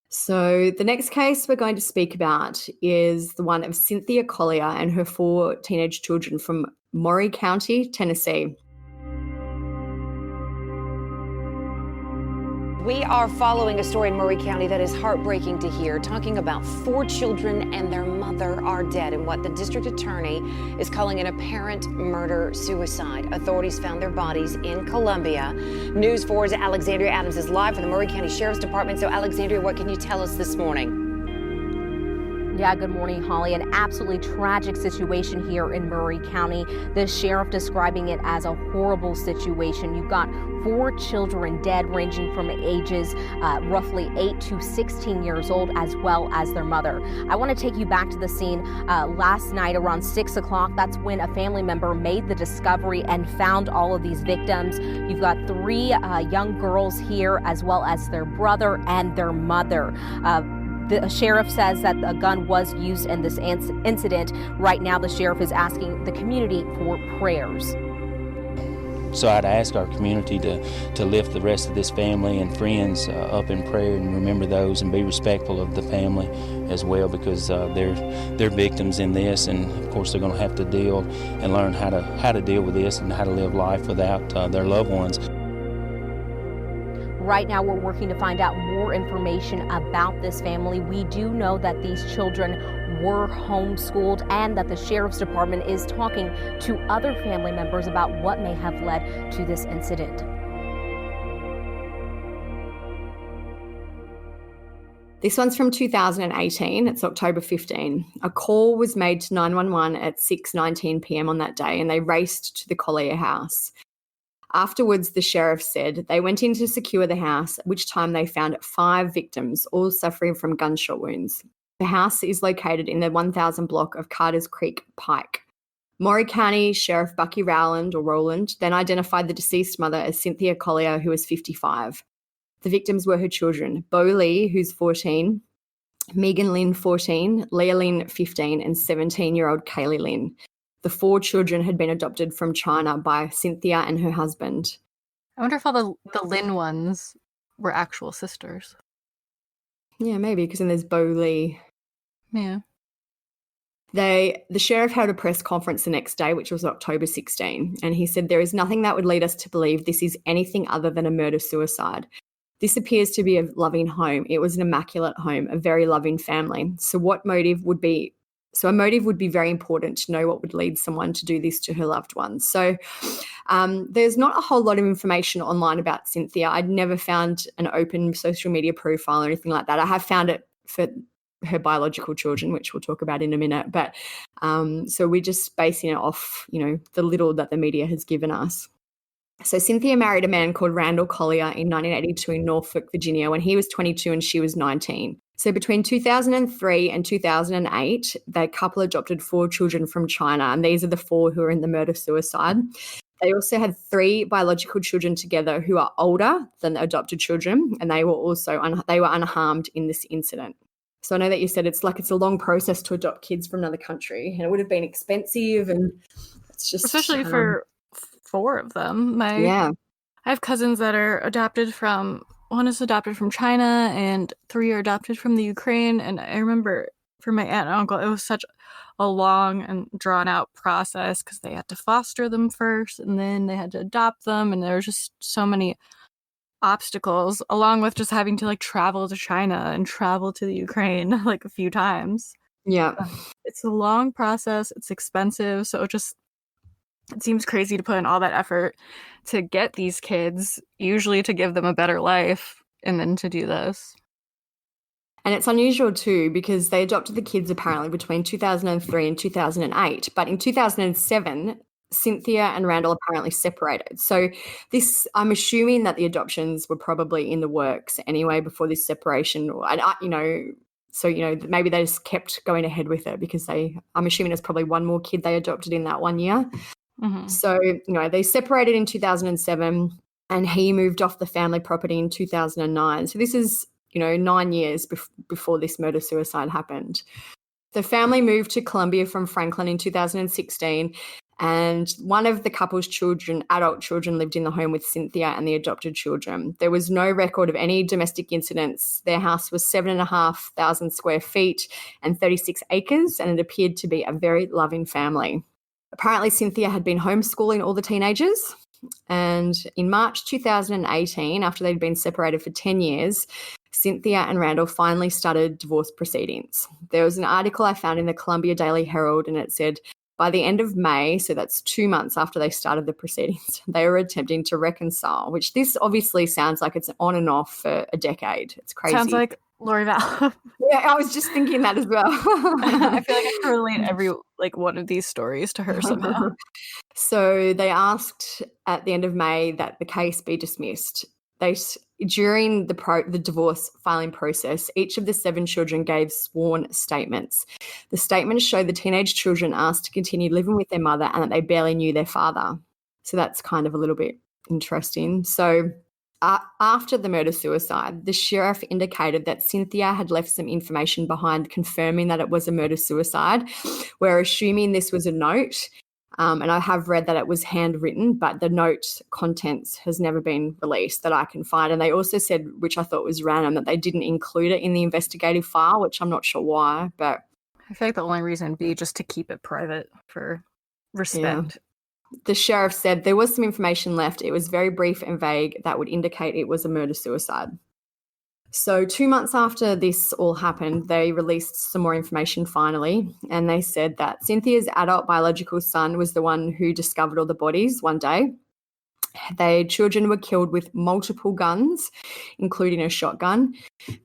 So the next case we're going to speak about is the one of Cynthia Collier and her 4 teenage children from Maury County, Tennessee. We are following a story in Maury County that is heartbreaking to hear, talking about 4 children and their mother are dead in what the district attorney is calling an apparent murder-suicide. Authorities found their bodies in Columbia. News 4's Alexandria Adams is live from the Maury County Sheriff's Department. So, Alexandria, what can you tell us this morning? Yeah, good morning, Holly. An absolutely tragic situation here in Maury County. The sheriff describing it as a horrible situation. You've got 4 children dead, ranging from ages roughly 8 to 16 years old, as well as their mother. I want to take you back to the scene last night around 6 o'clock. That's when a family member made the discovery and found all of these victims. You've got 3 young girls here, as well as their brother and their mother. The sheriff says that a gun was used in this incident. Right now, the sheriff is asking the community for prayers. So I'd ask our community to lift the rest of this family and friends up in prayer and remember those and be respectful of the family as well, because they're victims in this, and of course they're going to have to deal and learn how to deal with this and how to live life without their loved ones. Right now, we're working to find out more information about this family. We do know that these children were homeschooled and that the sheriff's department is talking to other family members about what may have led to this incident. This one's from 2018. It's October 15. A call was made to 911 at 6:19 p.m. on that day, and they raced to the Collier house. Afterwards, the sheriff said they went in to secure the house, at which time they found 5 victims, all suffering from gunshot wounds. The house is located in the 1000 block of Carter's Creek Pike. Maury County Sheriff Bucky Rowland then identified the deceased mother as Cynthia Collier, who was 55. The victims were her children, Bo Lee, who's 14, Megan Lynn, 14, Leah Lynn, 15, and 17-year-old Kaylee Lynn. The 4 children had been adopted from China by Cynthia and her husband. I wonder if all the Lynn ones were actual sisters. Yeah, maybe, because then there's Bo Lee. Yeah. The sheriff held a press conference the next day, which was October 16, and he said, "There is nothing that would lead us to believe this is anything other than a murder-suicide. This appears to be a loving home. It was an immaculate home, a very loving family. So a motive would be very important to know what would lead someone to do this to her loved ones." So there's not a whole lot of information online about Cynthia. I'd never found an open social media profile or anything like that. I have found it for her biological children, which we'll talk about in a minute. But so we're just basing it off, the little that the media has given us. So Cynthia married a man called Randall Collier in 1982 in Norfolk, Virginia, when he was 22 and she was 19. So between 2003 and 2008, the couple adopted 4 children from China, and these are the 4 who are in the murder-suicide. They also had 3 biological children together who are older than the adopted children, and they were unharmed in this incident. So I know that you said it's a long process to adopt kids from another country, and it would have been expensive, and it's just especially for 4 of them. I have cousins that are adopted from. One is adopted from China and 3 are adopted from the Ukraine. And I remember for my aunt and uncle, it was such a long and drawn out process because they had to foster them first and then they had to adopt them. And there was just so many obstacles, along with just having to like travel to China and travel to the Ukraine like a few times. Yeah. It's a long process. It's expensive. So it seems crazy to put in all that effort to get these kids, usually to give them a better life, and then to do this. And it's unusual too because they adopted the kids apparently between 2003 and 2008. But in 2007, Cynthia and Randall apparently separated. So I'm assuming that the adoptions were probably in the works anyway before this separation. And maybe they just kept going ahead with it because I'm assuming there's probably one more kid they adopted in that 1 year. Mm-hmm. So, they separated in 2007 and he moved off the family property in 2009. So this is 9 years before this murder-suicide happened. The family moved to Colombia from Franklin in 2016, and one of the couple's adult children, lived in the home with Cynthia and the adopted children. There was no record of any domestic incidents. Their house was 7,500 square feet and 36 acres, and it appeared to be a very loving family. Apparently, Cynthia had been homeschooling all the teenagers, and in March 2018, after they'd been separated for 10 years, Cynthia and Randall finally started divorce proceedings. There was an article I found in the Columbia Daily Herald, and it said, by the end of May, so that's 2 months after they started the proceedings, they were attempting to reconcile, which this obviously sounds like it's on and off for a decade. It's crazy. Sounds like Lori Val. Yeah, I was just thinking that as well. I feel like I can relate every one of these stories to her somehow. So they asked at the end of May that the case be dismissed. During the divorce filing process, each of the 7 children gave sworn statements. The statements show the teenage children asked to continue living with their mother and that they barely knew their father. So that's kind of a little bit interesting. So after the murder-suicide, the sheriff indicated that Cynthia had left some information behind confirming that it was a murder-suicide. We're assuming this was a note. And I have read that it was handwritten, but the note contents has never been released that I can find. And they also said, which I thought was random, that they didn't include it in the investigative file, which I'm not sure why. But I feel like the only reason would be just to keep it private for respect. Yeah. The sheriff said there was some information left. It was very brief and vague that would indicate it was a murder-suicide. So 2 months after this all happened, they released some more information finally, and they said that Cynthia's adult biological son was the one who discovered all the bodies one day. Their children were killed with multiple guns, including a shotgun.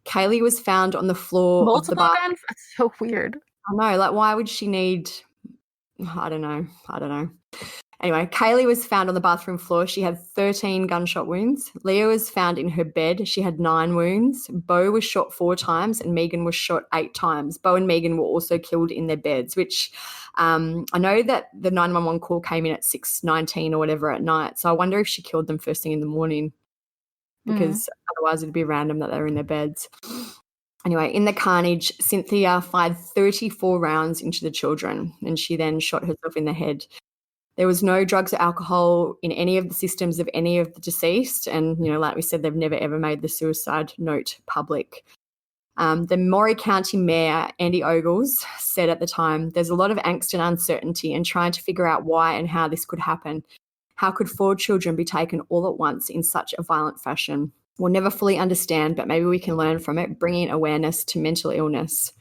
Kaylee was found on the floor of the bar. Multiple guns? That's so weird. I know, like why would she need I don't know. Anyway, Kaylee was found on the bathroom floor. She had 13 gunshot wounds. Leah was found in her bed. She had 9 wounds. Bo was shot 4 times and Megan was shot 8 times. Bo and Megan were also killed in their beds, which I know that the 911 call came in at 6:19 or whatever at night. So I wonder if she killed them first thing in the morning because otherwise it'd be random that they were in their beds. Anyway, in the carnage, Cynthia fired 34 rounds into the children and she then shot herself in the head. There was no drugs or alcohol in any of the systems of any of the deceased. And, like we said, they've never, ever made the suicide note public. The Maury County Mayor, Andy Ogles, said at the time, there's a lot of angst and uncertainty and trying to figure out why and how this could happen. How could 4 children be taken all at once in such a violent fashion? We'll never fully understand, but maybe we can learn from it, bringing awareness to mental illness.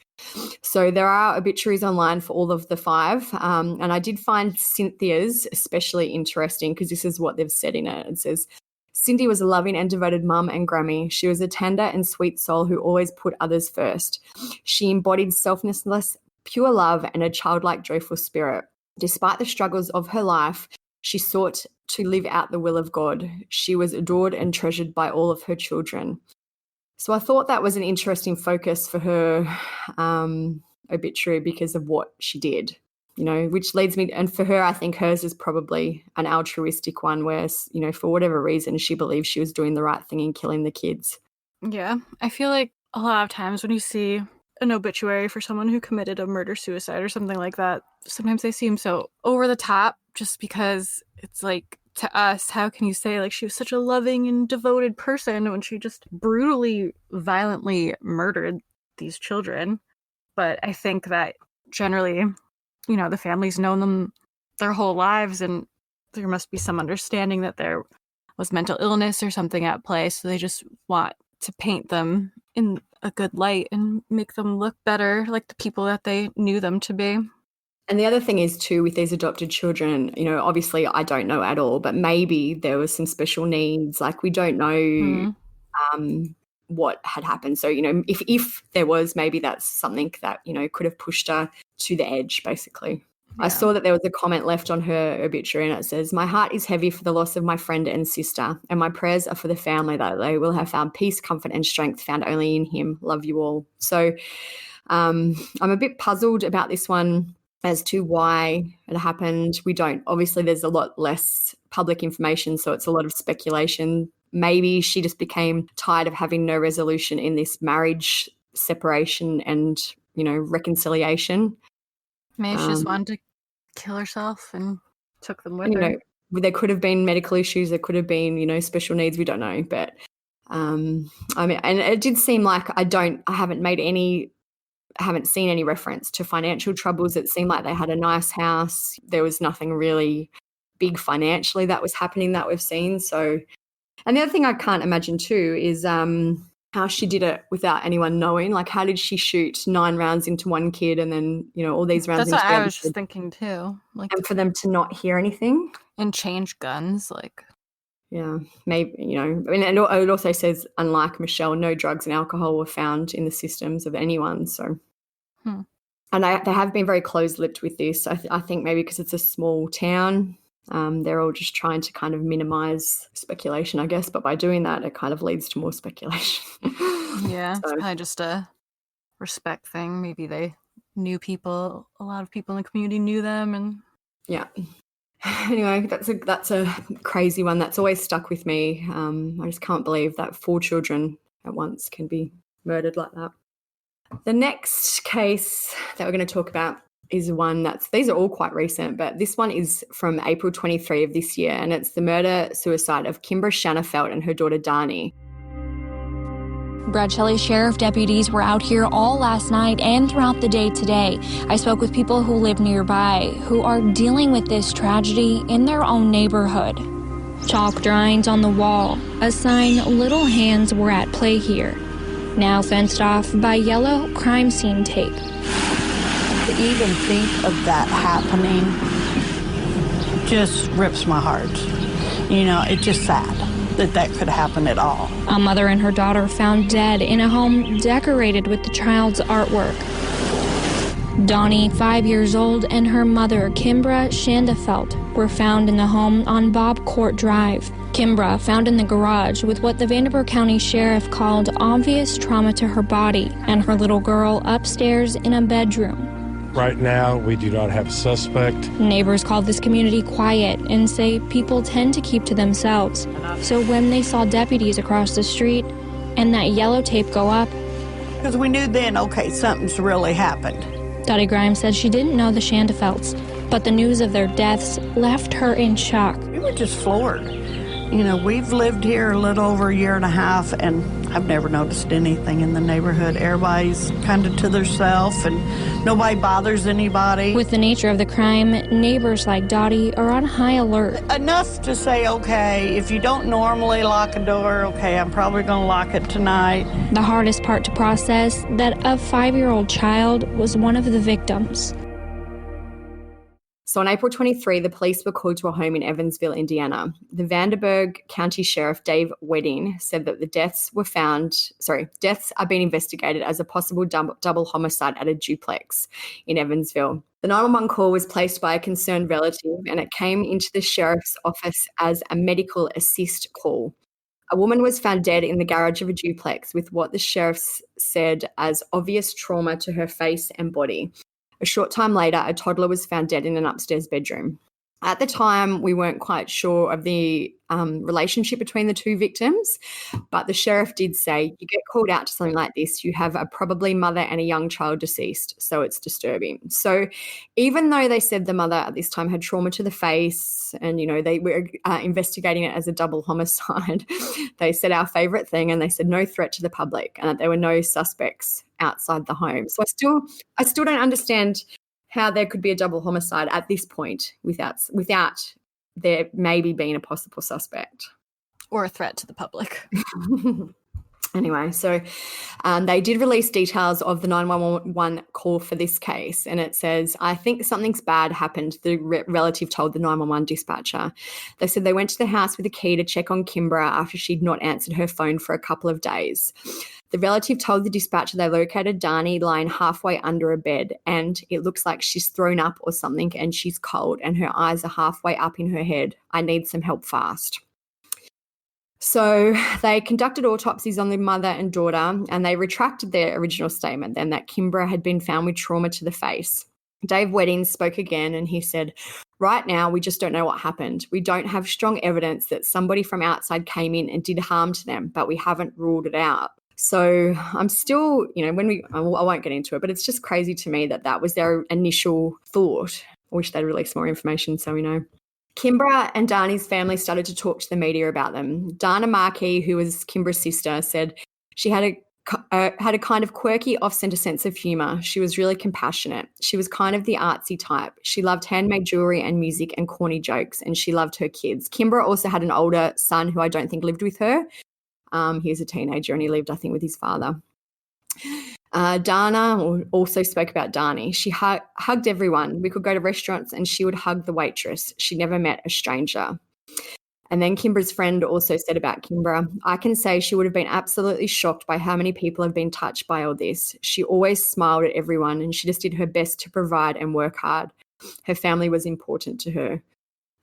So there are obituaries online for all of the 5, and I did find Cynthia's especially interesting because this is what they've said in it. It says, Cindy was a loving and devoted mum and Grammy. She was a tender and sweet soul who always put others first. She embodied selflessness, pure love, and a childlike, joyful spirit. Despite the struggles of her life, she sought to live out the will of God. She was adored and treasured by all of her children. So I thought that was an interesting focus for her obituary because of what she did, which leads me, and for her, I think hers is probably an altruistic one where, for whatever reason, she believes she was doing the right thing in killing the kids. Yeah, I feel like a lot of times when you see an obituary for someone who committed a murder-suicide or something like that, sometimes they seem so over the top just because it's like, to us, how can you say like she was such a loving and devoted person when she just brutally, violently murdered these children? But I think that generally, the family's known them their whole lives and there must be some understanding that they're was mental illness or something at play. So they just want to paint them in a good light and make them look better, like the people that they knew them to be. And the other thing is too, with these adopted children, obviously I don't know at all, but maybe there was some special needs. Like we don't know what had happened. So, if there was, maybe that's something that, could have pushed her to the edge, basically. Yeah. I saw that there was a comment left on her obituary and it says, "My heart is heavy for the loss of my friend and sister, and my prayers are for the family that they will have found peace, comfort and strength found only in him. Love you all." So I'm a bit puzzled about this one as to why it happened. We don't, obviously there's a lot less public information, so it's a lot of speculation. Maybe she just became tired of having no resolution in this marriage separation and, reconciliation. Maybe she just wanted to kill herself and took them with her. There could have been medical issues. There could have been, special needs. We don't know. But, and it did seem like I haven't seen any reference to financial troubles. It seemed like they had a nice house. There was nothing really big financially that was happening that we've seen. So, and the other thing I can't imagine too is how she did it without anyone knowing. Like, how did she shoot 9 rounds into one kid and then, all these rounds into the other? That's what I was just thinking too. Like, and for them to not hear anything. And change guns, like. Yeah, maybe, and it also says, unlike Michelle, no drugs and alcohol were found in the systems of anyone. So, and they have been very close-lipped with this. I think maybe because it's a small town, they're all just trying to kind of minimise speculation, I guess. But by doing that, it kind of leads to more speculation. Yeah, it's probably just a respect thing. Maybe they knew people. A lot of people in the community knew them, and yeah. Anyway, that's a crazy one. That's always stuck with me. I just can't believe that 4 children at once can be murdered like that. The next case that we're going to talk about is one these are all quite recent, but this one is from April 23 of this year, and it's the murder-suicide of Kimbra Shanafelt and her daughter Dani. Brad Shelley Sheriff deputies were out here all last night and throughout the day today. I spoke with people who live nearby who are dealing with this tragedy in their own neighborhood. Chalk drawings on the wall, a sign little hands were at play here. Now fenced off by yellow crime scene tape. To even think of that happening just rips my heart. It's just sad that could happen at all. A mother and her daughter found dead in a home decorated with the child's artwork. Dani, 5 years old, and her mother, Kimbra Shanafelt, were found in the home on Bob Court Drive. Kimbra found in the garage with what the Vanderburgh County Sheriff called obvious trauma to her body, and her little girl upstairs in a bedroom. Right now, we do not have a suspect. Neighbors called this community quiet and say people tend to keep to themselves. So when they saw deputies across the street and that yellow tape go up... Because we knew then, okay, something's really happened. Dottie Grimes said she didn't know the Shanafelts, but the news of their deaths left her in shock. We were just floored. We've lived here a little over a year and a half, and I've never noticed anything in the neighborhood. Everybody's kind of to themselves, and nobody bothers anybody. With the nature of the crime, neighbors like Dottie are on high alert. Enough to say, okay, if you don't normally lock a door, okay, I'm probably going to lock it tonight. The hardest part to process, that a 5-year-old child was one of the victims. So on April 23, the police were called to a home in Evansville, Indiana. The Vanderburgh County Sheriff, Dave Wedding, said that the deaths are being investigated as a possible double homicide at a duplex in Evansville. The 911 call was placed by a concerned relative, and it came into the sheriff's office as a medical assist call. A woman was found dead in the garage of a duplex with what the sheriff said as obvious trauma to her face and body. A short time later, a toddler was found dead in an upstairs bedroom. At the time, we weren't quite sure of the relationship between the 2 victims, but the sheriff did say, you get called out to something like this, you have a probably mother and a young child deceased, so it's disturbing. So even though they said the mother at this time had trauma to the face and, they were investigating it as a double homicide, they said our favourite thing, and they said no threat to the public and that there were no suspects outside the home. So I still don't understand how there could be a double homicide at this point without there maybe being a possible suspect. Or a threat to the public. Anyway, so they did release details of the 911 call for this case, and it says, I think something's bad happened, the relative told the 911 dispatcher. They said they went to the house with a key to check on Kimbra after she'd not answered her phone for a couple of days. The relative told the dispatcher they located Dani lying halfway under a bed, and it looks like she's thrown up or something and she's cold and her eyes are halfway up in her head. I need some help fast. So they conducted autopsies on the mother and daughter, and they retracted their original statement then that Kimbra had been found with trauma to the face. Dave Wedding spoke again, and he said, right now we just don't know what happened. We don't have strong evidence that somebody from outside came in and did harm to them, but we haven't ruled it out. So I'm still, I won't get into it, but it's just crazy to me that that was their initial thought. I wish they'd released more information so we know. Kimbra and Dani's family started to talk to the media about them. Dana Markey, who was Kimbra's sister, said she had a kind of quirky, off-centre sense of humour. She was really compassionate. She was kind of the artsy type. She loved handmade jewellery and music and corny jokes, and she loved her kids. Kimbra also had an older son who I don't think lived with her. He was a teenager and he lived, I think, with his father. Dana also spoke about Dani. She hugged everyone. We could go to restaurants and she would hug the waitress. She never met a stranger. And then Kimbra's friend also said about Kimbra, I can say she would have been absolutely shocked by how many people have been touched by all this. She always smiled at everyone and she just did her best to provide and work hard. Her family was important to her.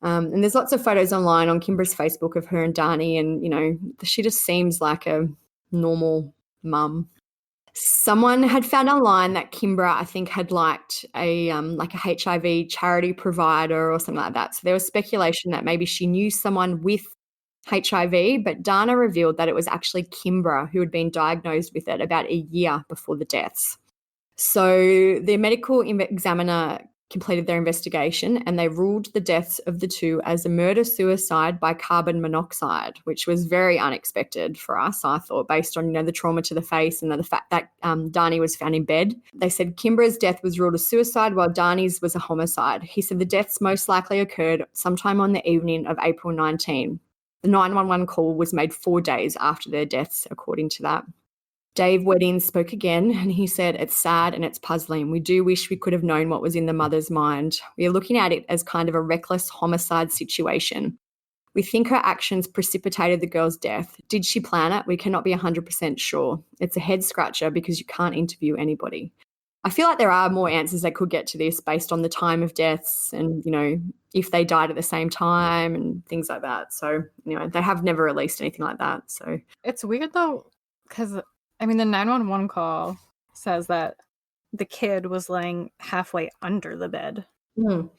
And there's lots of photos online on Kimbra's Facebook of her and Dani, and, she just seems like a normal mum. Someone had found online that Kimbra, I think, had liked a HIV charity provider or something like that. So there was speculation that maybe she knew someone with HIV, but Dana revealed that it was actually Kimbra who had been diagnosed with it about a year before the deaths. So the medical examiner completed their investigation and they ruled the deaths of the two as a murder-suicide by carbon monoxide, which was very unexpected for us, I thought, based on, the trauma to the face and the fact that Dani was found in bed. They said Kimbra's death was ruled a suicide while Dani's was a homicide. He said the deaths most likely occurred sometime on the evening of April 19. The 911 call was made 4 days after their deaths, according to that. Dave Wedding spoke again and he said, it's sad and it's puzzling. We do wish we could have known what was in the mother's mind. We are looking at it as kind of a reckless homicide situation. We think her actions precipitated the girl's death. Did she plan it? We cannot be 100% sure. It's a head scratcher because you can't interview anybody. I feel like there are more answers that could get to this based on the time of deaths and, if they died at the same time and things like that. So, they have never released anything like that. So it's weird though, because the 911 call says that the kid was laying halfway under the bed. Mm.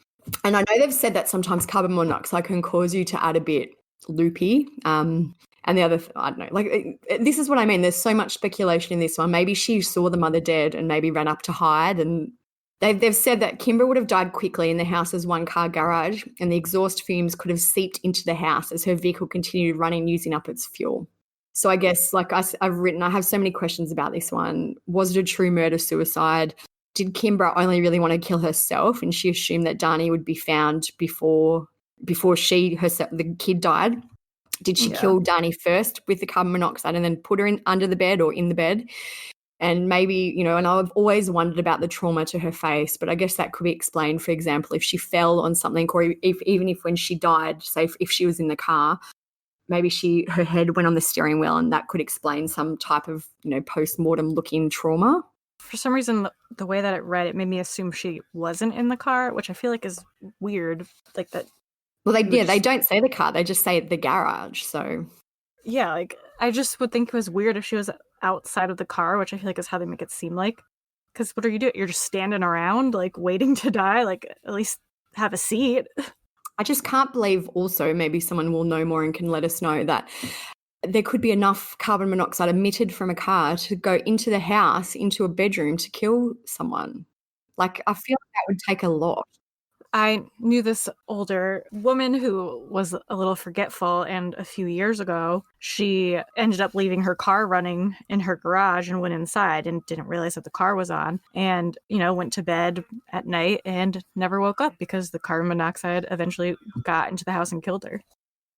And I know they've said that sometimes carbon monoxide can cause you to add a bit loopy. And the other, I don't know, this is what I mean. There's so much speculation in this one. Maybe she saw the mother dead and maybe ran up to hide. And they've said that Kimbra would have died quickly in the house's one-car garage and the exhaust fumes could have seeped into the house as her vehicle continued running using up its fuel. So I guess, I have so many questions about this one. Was it a true murder-suicide? Did Kimbra only really want to kill herself and she assumed that Dani would be found before the kid died? Did she kill Dani first with the carbon monoxide and then put her under the bed or in the bed? And maybe, and I've always wondered about the trauma to her face, but I guess that could be explained, for example, if she fell on something or even if when she died, say if she was in the car, maybe her head went on the steering wheel and that could explain some type of, post-mortem looking trauma. For some reason, the way that it read, it made me assume she wasn't in the car, which I feel like is weird. Like that. Well, they don't say the car. They just say the garage. So yeah, I just would think it was weird if she was outside of the car, which I feel like is how they make it seem like. Because what are you doing? You're just standing around, waiting to die. At least have a seat. I just can't believe also, maybe someone will know more and can let us know, that there could be enough carbon monoxide emitted from a car to go into the house, into a bedroom to kill someone. I feel like that would take a lot. I knew this older woman who was a little forgetful, and a few years ago, she ended up leaving her car running in her garage and went inside and didn't realize that the car was on and, went to bed at night and never woke up because the carbon monoxide eventually got into the house and killed her.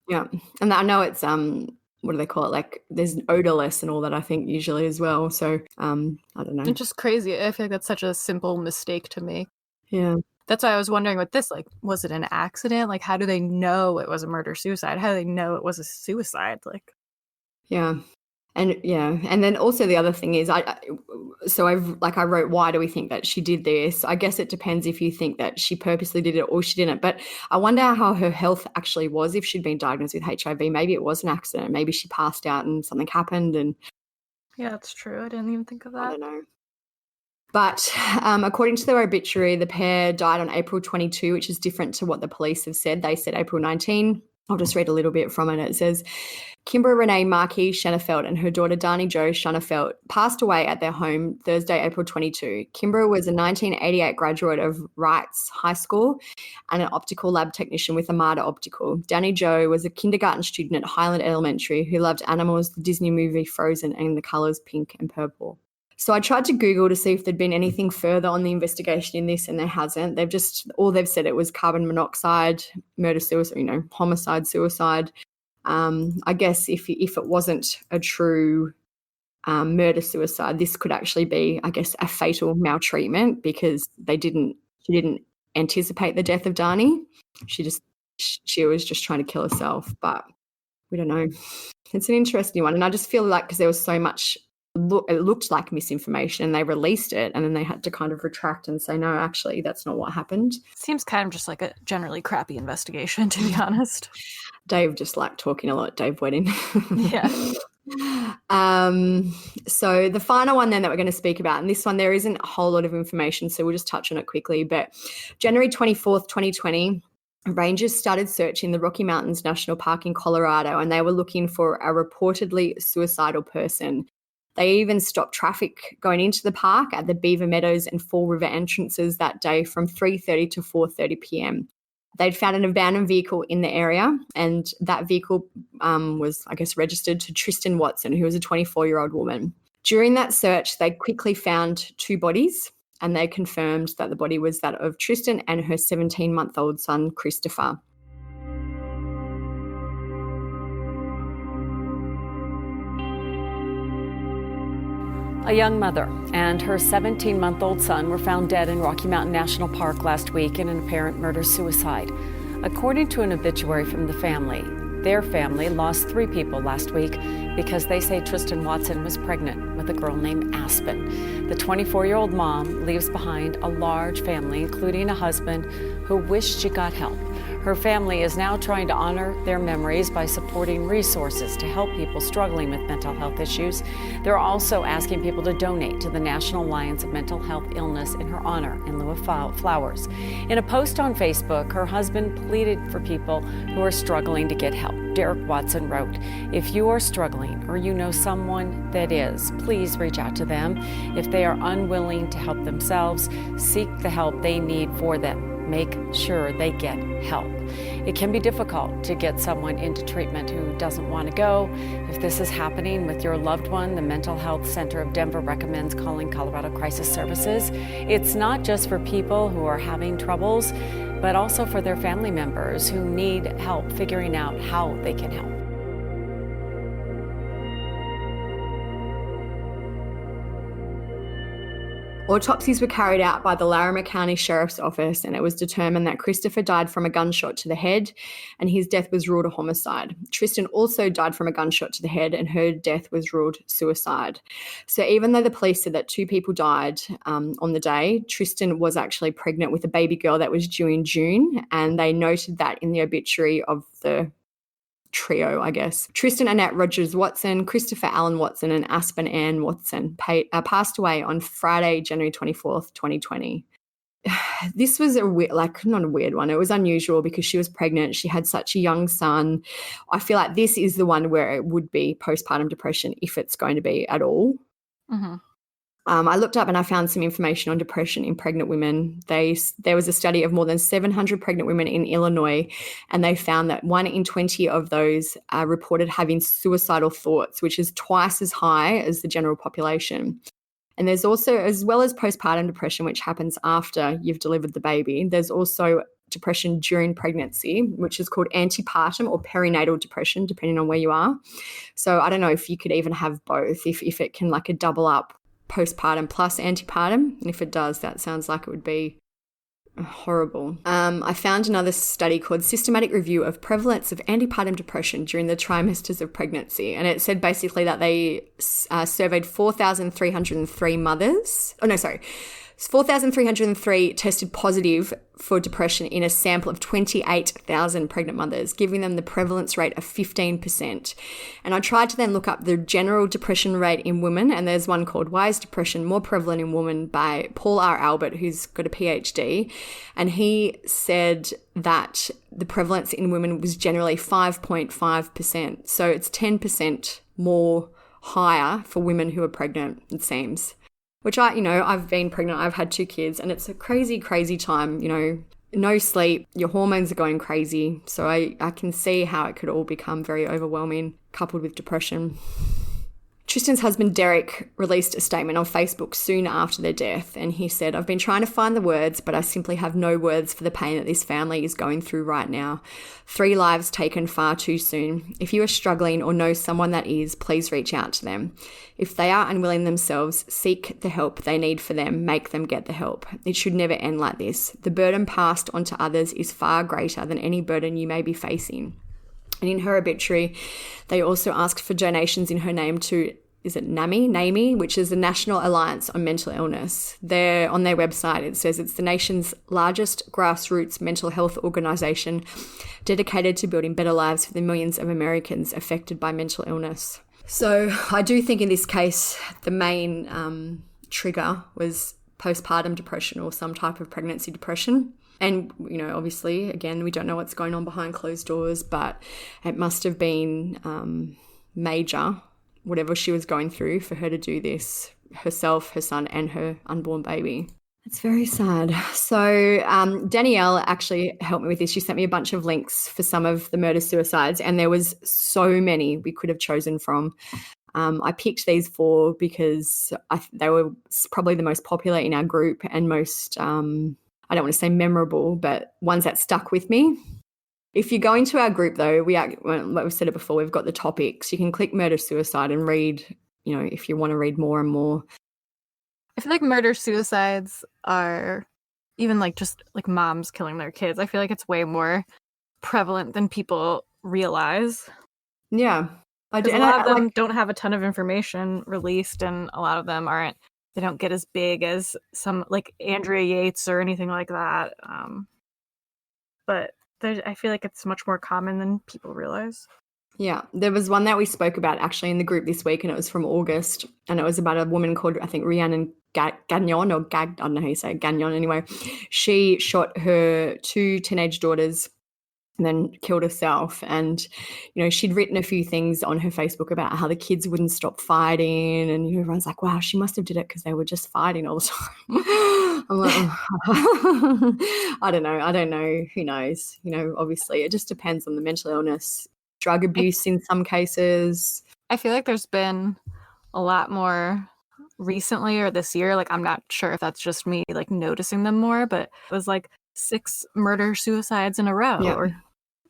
Yeah. And I know it's, what do they call it? Like there's odorless and all that, I think, usually as well. So I don't know. It's just crazy. I feel like that's such a simple mistake to make. Yeah. That's why I was wondering with this, like, was it an accident? Like, how do they know it was a murder-suicide? How do they know it was a suicide? Like, Yeah. And then also the other thing is, I wrote, why do we think that she did this? I guess it depends if you think that she purposely did it or she didn't. But I wonder how her health actually was if she'd been diagnosed with HIV. Maybe it was an accident. Maybe she passed out and something happened. And yeah, that's true. I didn't even think of that. I don't know. But according to their obituary, the pair died on April 22, which is different to what the police have said. They said April 19. I'll just read a little bit from it. It says, Kimbra Renee Marquis Shanafelt and her daughter Dani Jo Shanafelt passed away at their home Thursday, April 22. Kimbra was a 1988 graduate of Wrights High School and an optical lab technician with Armada Optical. Dani Jo was a kindergarten student at Highland Elementary who loved animals, the Disney movie Frozen, and the colours pink and purple. So I tried to Google to see if there'd been anything further on the investigation in this, and there hasn't. They've said it was carbon monoxide, murder-suicide, homicide-suicide. I guess if it wasn't a true murder-suicide, this could actually be, I guess, a fatal maltreatment because she didn't anticipate the death of Dani. She was just trying to kill herself, but we don't know. It's an interesting one, and I just feel like because there was so much. It looked like misinformation and they released it and then they had to kind of retract and say, no, actually, that's not what happened. Seems kind of just like a generally crappy investigation, to be honest. Dave just liked talking a lot, Dave Wedding. Yeah. So the final one then that we're going to speak about, and this one there isn't a whole lot of information, so we'll just touch on it quickly, but January 24th, 2020, rangers started searching the Rocky Mountains National Park in Colorado and they were looking for a reportedly suicidal person. They even stopped traffic going into the park at the Beaver Meadows and Fall River entrances that day from 3:30 to 4:30 p.m. They'd found an abandoned vehicle in the area, and that vehicle was, I guess, registered to Tristen Watson, who was a 24-year-old woman. During that search, they quickly found 2 bodies, and they confirmed that the body was that of Tristen and her 17-month-old son, Christopher. A young mother and her 17-month-old son were found dead in Rocky Mountain National Park last week in an apparent murder-suicide. According to an obituary from the family, their family lost 3 people last week because they say Tristen Watson was pregnant with a girl named Aspen. The 24-year-old mom leaves behind a large family, including a husband who wished she got help. Her family is now trying to honor their memories by supporting resources to help people struggling with mental health issues. They're also asking people to donate to the National Alliance of Mental Health Illness in her honor in lieu of flowers. In a post on Facebook, her husband pleaded for people who are struggling to get help. Derek Watson wrote, "If you are struggling or you know someone that is, please reach out to them. If they are unwilling to help themselves, seek the help they need for them. Make sure they get help." It can be difficult to get someone into treatment who doesn't want to go. If this is happening with your loved one, the Mental Health Center of Denver recommends calling Colorado Crisis Services. It's not just for people who are having troubles, but also for their family members who need help figuring out how they can help. Autopsies were carried out by the Larimer County Sheriff's Office, and it was determined that Christopher died from a gunshot to the head, and his death was ruled a homicide. Tristen also died from a gunshot to the head, and her death was ruled suicide. So even though the police said that 2 people died on the day, Tristen was actually pregnant with a baby girl that was due in June, and they noted that in the obituary of the trio, I guess. Tristen Annette Rogers Watson, Christopher Allen Watson, and Aspen Ann Watson passed away on Friday, January 24th, 2020. This was not a weird one. It was unusual because she was pregnant. She had such a young son. I feel like this is the one where it would be postpartum depression if it's going to be at all. Mm-hmm. I looked up and I found some information on depression in pregnant women. There was a study of more than 700 pregnant women in Illinois, and they found that 1 in 20 of those reported having suicidal thoughts, which is twice as high as the general population. And there's also, as well as postpartum depression, which happens after you've delivered the baby, there's also depression during pregnancy, which is called antepartum or perinatal depression, depending on where you are. So I don't know if you could even have both, if it can like a double up postpartum plus antepartum. And if it does, that sounds like it would be horrible. I found another study called Systematic Review of Prevalence of Antepartum Depression During the Trimesters of Pregnancy. And it said basically that they surveyed 4,303 mothers. 4,303 tested positive for depression in a sample of 28,000 pregnant mothers, giving them the prevalence rate of 15%. And I tried to then look up the general depression rate in women, and there's one called Why is Depression More Prevalent in Women by Paul R. Albert, who's got a PhD, and he said that the prevalence in women was generally 5.5%. So it's 10% more higher for women who are pregnant, it seems. Which I've been pregnant, I've had 2 kids, and it's a crazy, crazy time, no sleep, your hormones are going crazy. So I can see how it could all become very overwhelming, coupled with depression. Tristan's husband, Derek, released a statement on Facebook soon after their death, and he said, "I've been trying to find the words, but I simply have no words for the pain that this family is going through right now. 3 lives taken far too soon. If you are struggling or know someone that is, please reach out to them. If they are unwilling themselves, seek the help they need for them. Make them get the help. It should never end like this. The burden passed on to others is far greater than any burden you may be facing." And in her obituary, they also asked for donations in her name to, is it NAMI, which is the National Alliance on Mental Illness. On their website, it says it's the nation's largest grassroots mental health organisation dedicated to building better lives for the millions of Americans affected by mental illness. So I do think in this case, the main trigger was postpartum depression or some type of pregnancy depression. And, obviously, again, we don't know what's going on behind closed doors, but it must have been major, whatever she was going through, for her to do this herself, her son, and her unborn baby. It's very sad. So Danielle actually helped me with this. She sent me a bunch of links for some of the murder-suicides, and there was so many we could have chosen from. I picked these 4 because they were probably the most popular in our group and most, I don't want to say memorable, but ones that stuck with me. If you go into our group, though, like we've said it before, we've got the topics. You can click murder-suicide and read, if you want to read more and more. I feel like murder-suicides are even just moms killing their kids. I feel like it's way more prevalent than people realize. Yeah. A lot of them don't have a ton of information released, and a lot of them they don't get as big as some like Andrea Yates or anything like that. But I feel like it's much more common than people realize. Yeah, there was one that we spoke about actually in the group this week, and it was from August, and it was about a woman called, I think, Rhiannon Gagnon, I don't know how you say it, Gagnon anyway. She shot her 2 teenage daughters and then killed herself. And, she'd written a few things on her Facebook about how the kids wouldn't stop fighting, and everyone's like, wow, she must have did it because they were just fighting all the time. I'm like, I don't know. Who knows? Obviously it just depends on the mental illness, drug abuse in some cases. I feel like there's been a lot more recently or this year. I'm not sure if that's just me noticing them more, but it was 6 murder-suicides in a row. Yeah.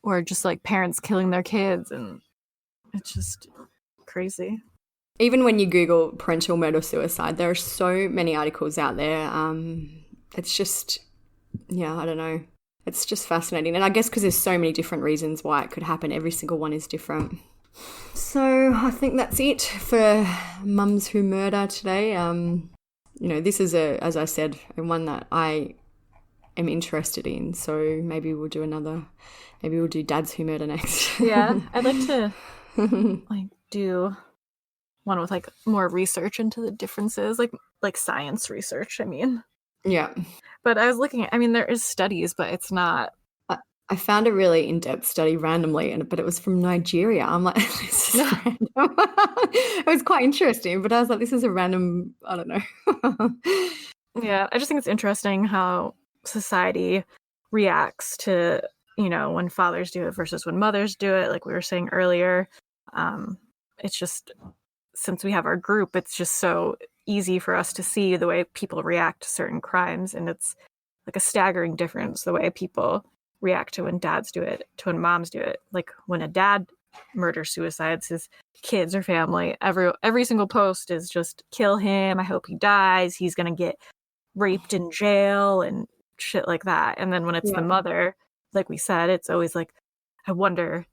Or just parents killing their kids, and it's just crazy. Even when you Google parental murder-suicide, there are so many articles out there. It's just, I don't know. It's just fascinating. And I guess because there's so many different reasons why it could happen, every single one is different. So I think that's it for Mums Who Murder today. This is as I said, one that I am interested in. So maybe we'll do Dads Who Murder next. Yeah, I'd like to do one with more research into the differences, like science research. Yeah. But I was looking at, there is studies, but it's not. I found a really in-depth study randomly, but it was from Nigeria. I'm like, this is random. It was quite interesting, but I was like, this is a random, I don't know. Yeah, I just think it's interesting how society reacts to, when fathers do it versus when mothers do it, like we were saying earlier. It's just, since we have our group, it's just so easy for us to see the way people react to certain crimes, and it's a staggering difference the way people react to when dads do it, to when moms do it. Like when a dad murder suicides his kids or family, every single post is just kill him, I hope he dies, he's gonna get raped in jail and shit like that. And then when it's the mother, like we said, it's always like, I wonder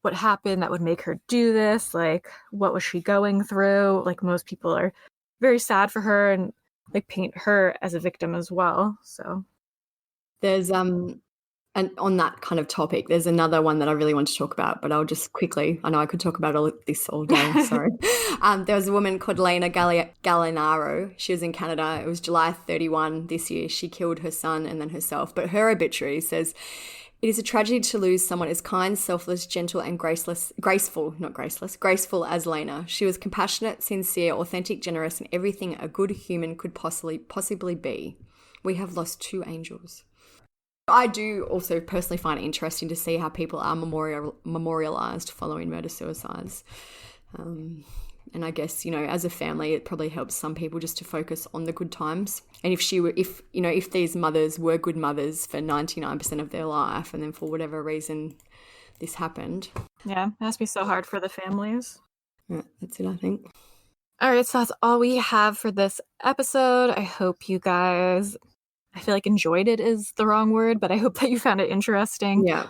what happened that would make her do this, like what was she going through. Like most people are very sad for her and like paint her as a victim as well. So there's and on that kind of topic, there's another one that I really want to talk about, but I'll just quickly, I know I could talk about all this all day, sorry. There was a woman called Lena Gallinaro. She was in Canada. It was July 31 this year. She killed her son and then herself. But her obituary says, "It is a tragedy to lose someone as kind, selfless, gentle, and graceful as Lena. She was compassionate, sincere, authentic, generous, and everything a good human could possibly be. We have lost two angels." I do also personally find it interesting to see how people are memorialized following murder-suicides. And I guess, as a family, it probably helps some people just to focus on the good times. And if these mothers were good mothers for 99% of their life, and then for whatever reason this happened. Yeah, it must be so hard for the families. Yeah, that's it, I think. All right, so that's all we have for this episode. I hope you guys, I feel like enjoyed it is the wrong word, but I hope that you found it interesting. Yeah.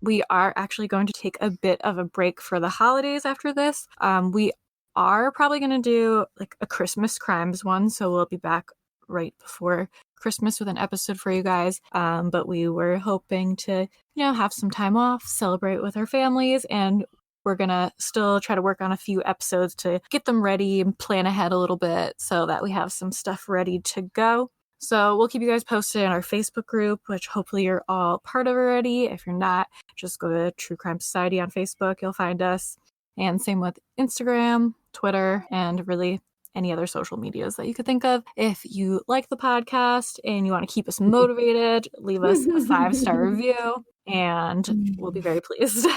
We are actually going to take a bit of a break for the holidays after this. We are probably going to do like a Christmas crimes one, so we'll be back right before Christmas with an episode for you guys. But we were hoping to, have some time off, celebrate with our families, and we're going to still try to work on a few episodes to get them ready and plan ahead a little bit so that we have some stuff ready to go. So we'll keep you guys posted in our Facebook group, which hopefully you're all part of already. If you're not, just go to True Crime Society on Facebook. You'll find us. And same with Instagram, Twitter, and really any other social medias that you could think of. If you like the podcast and you want to keep us motivated, leave us a 5-star review and we'll be very pleased.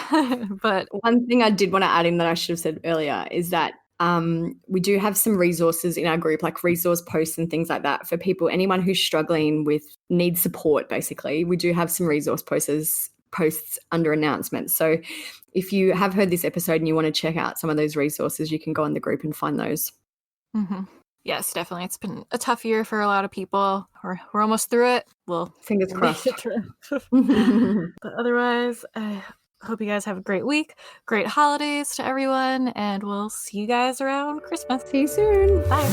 But one thing I did want to add in that I should have said earlier is that we do have some resources in our group, like resource posts and things like that for people, anyone who's struggling needs support, basically. We do have some resource posts under announcements. So if you have heard this episode and you want to check out some of those resources, you can go in the group and find those. Mm-hmm. Yes, definitely. It's been a tough year for a lot of people. We're almost through it. Fingers crossed. But otherwise, hope you guys have a great week, great holidays to everyone, and we'll see you guys around Christmas. See you soon. Bye.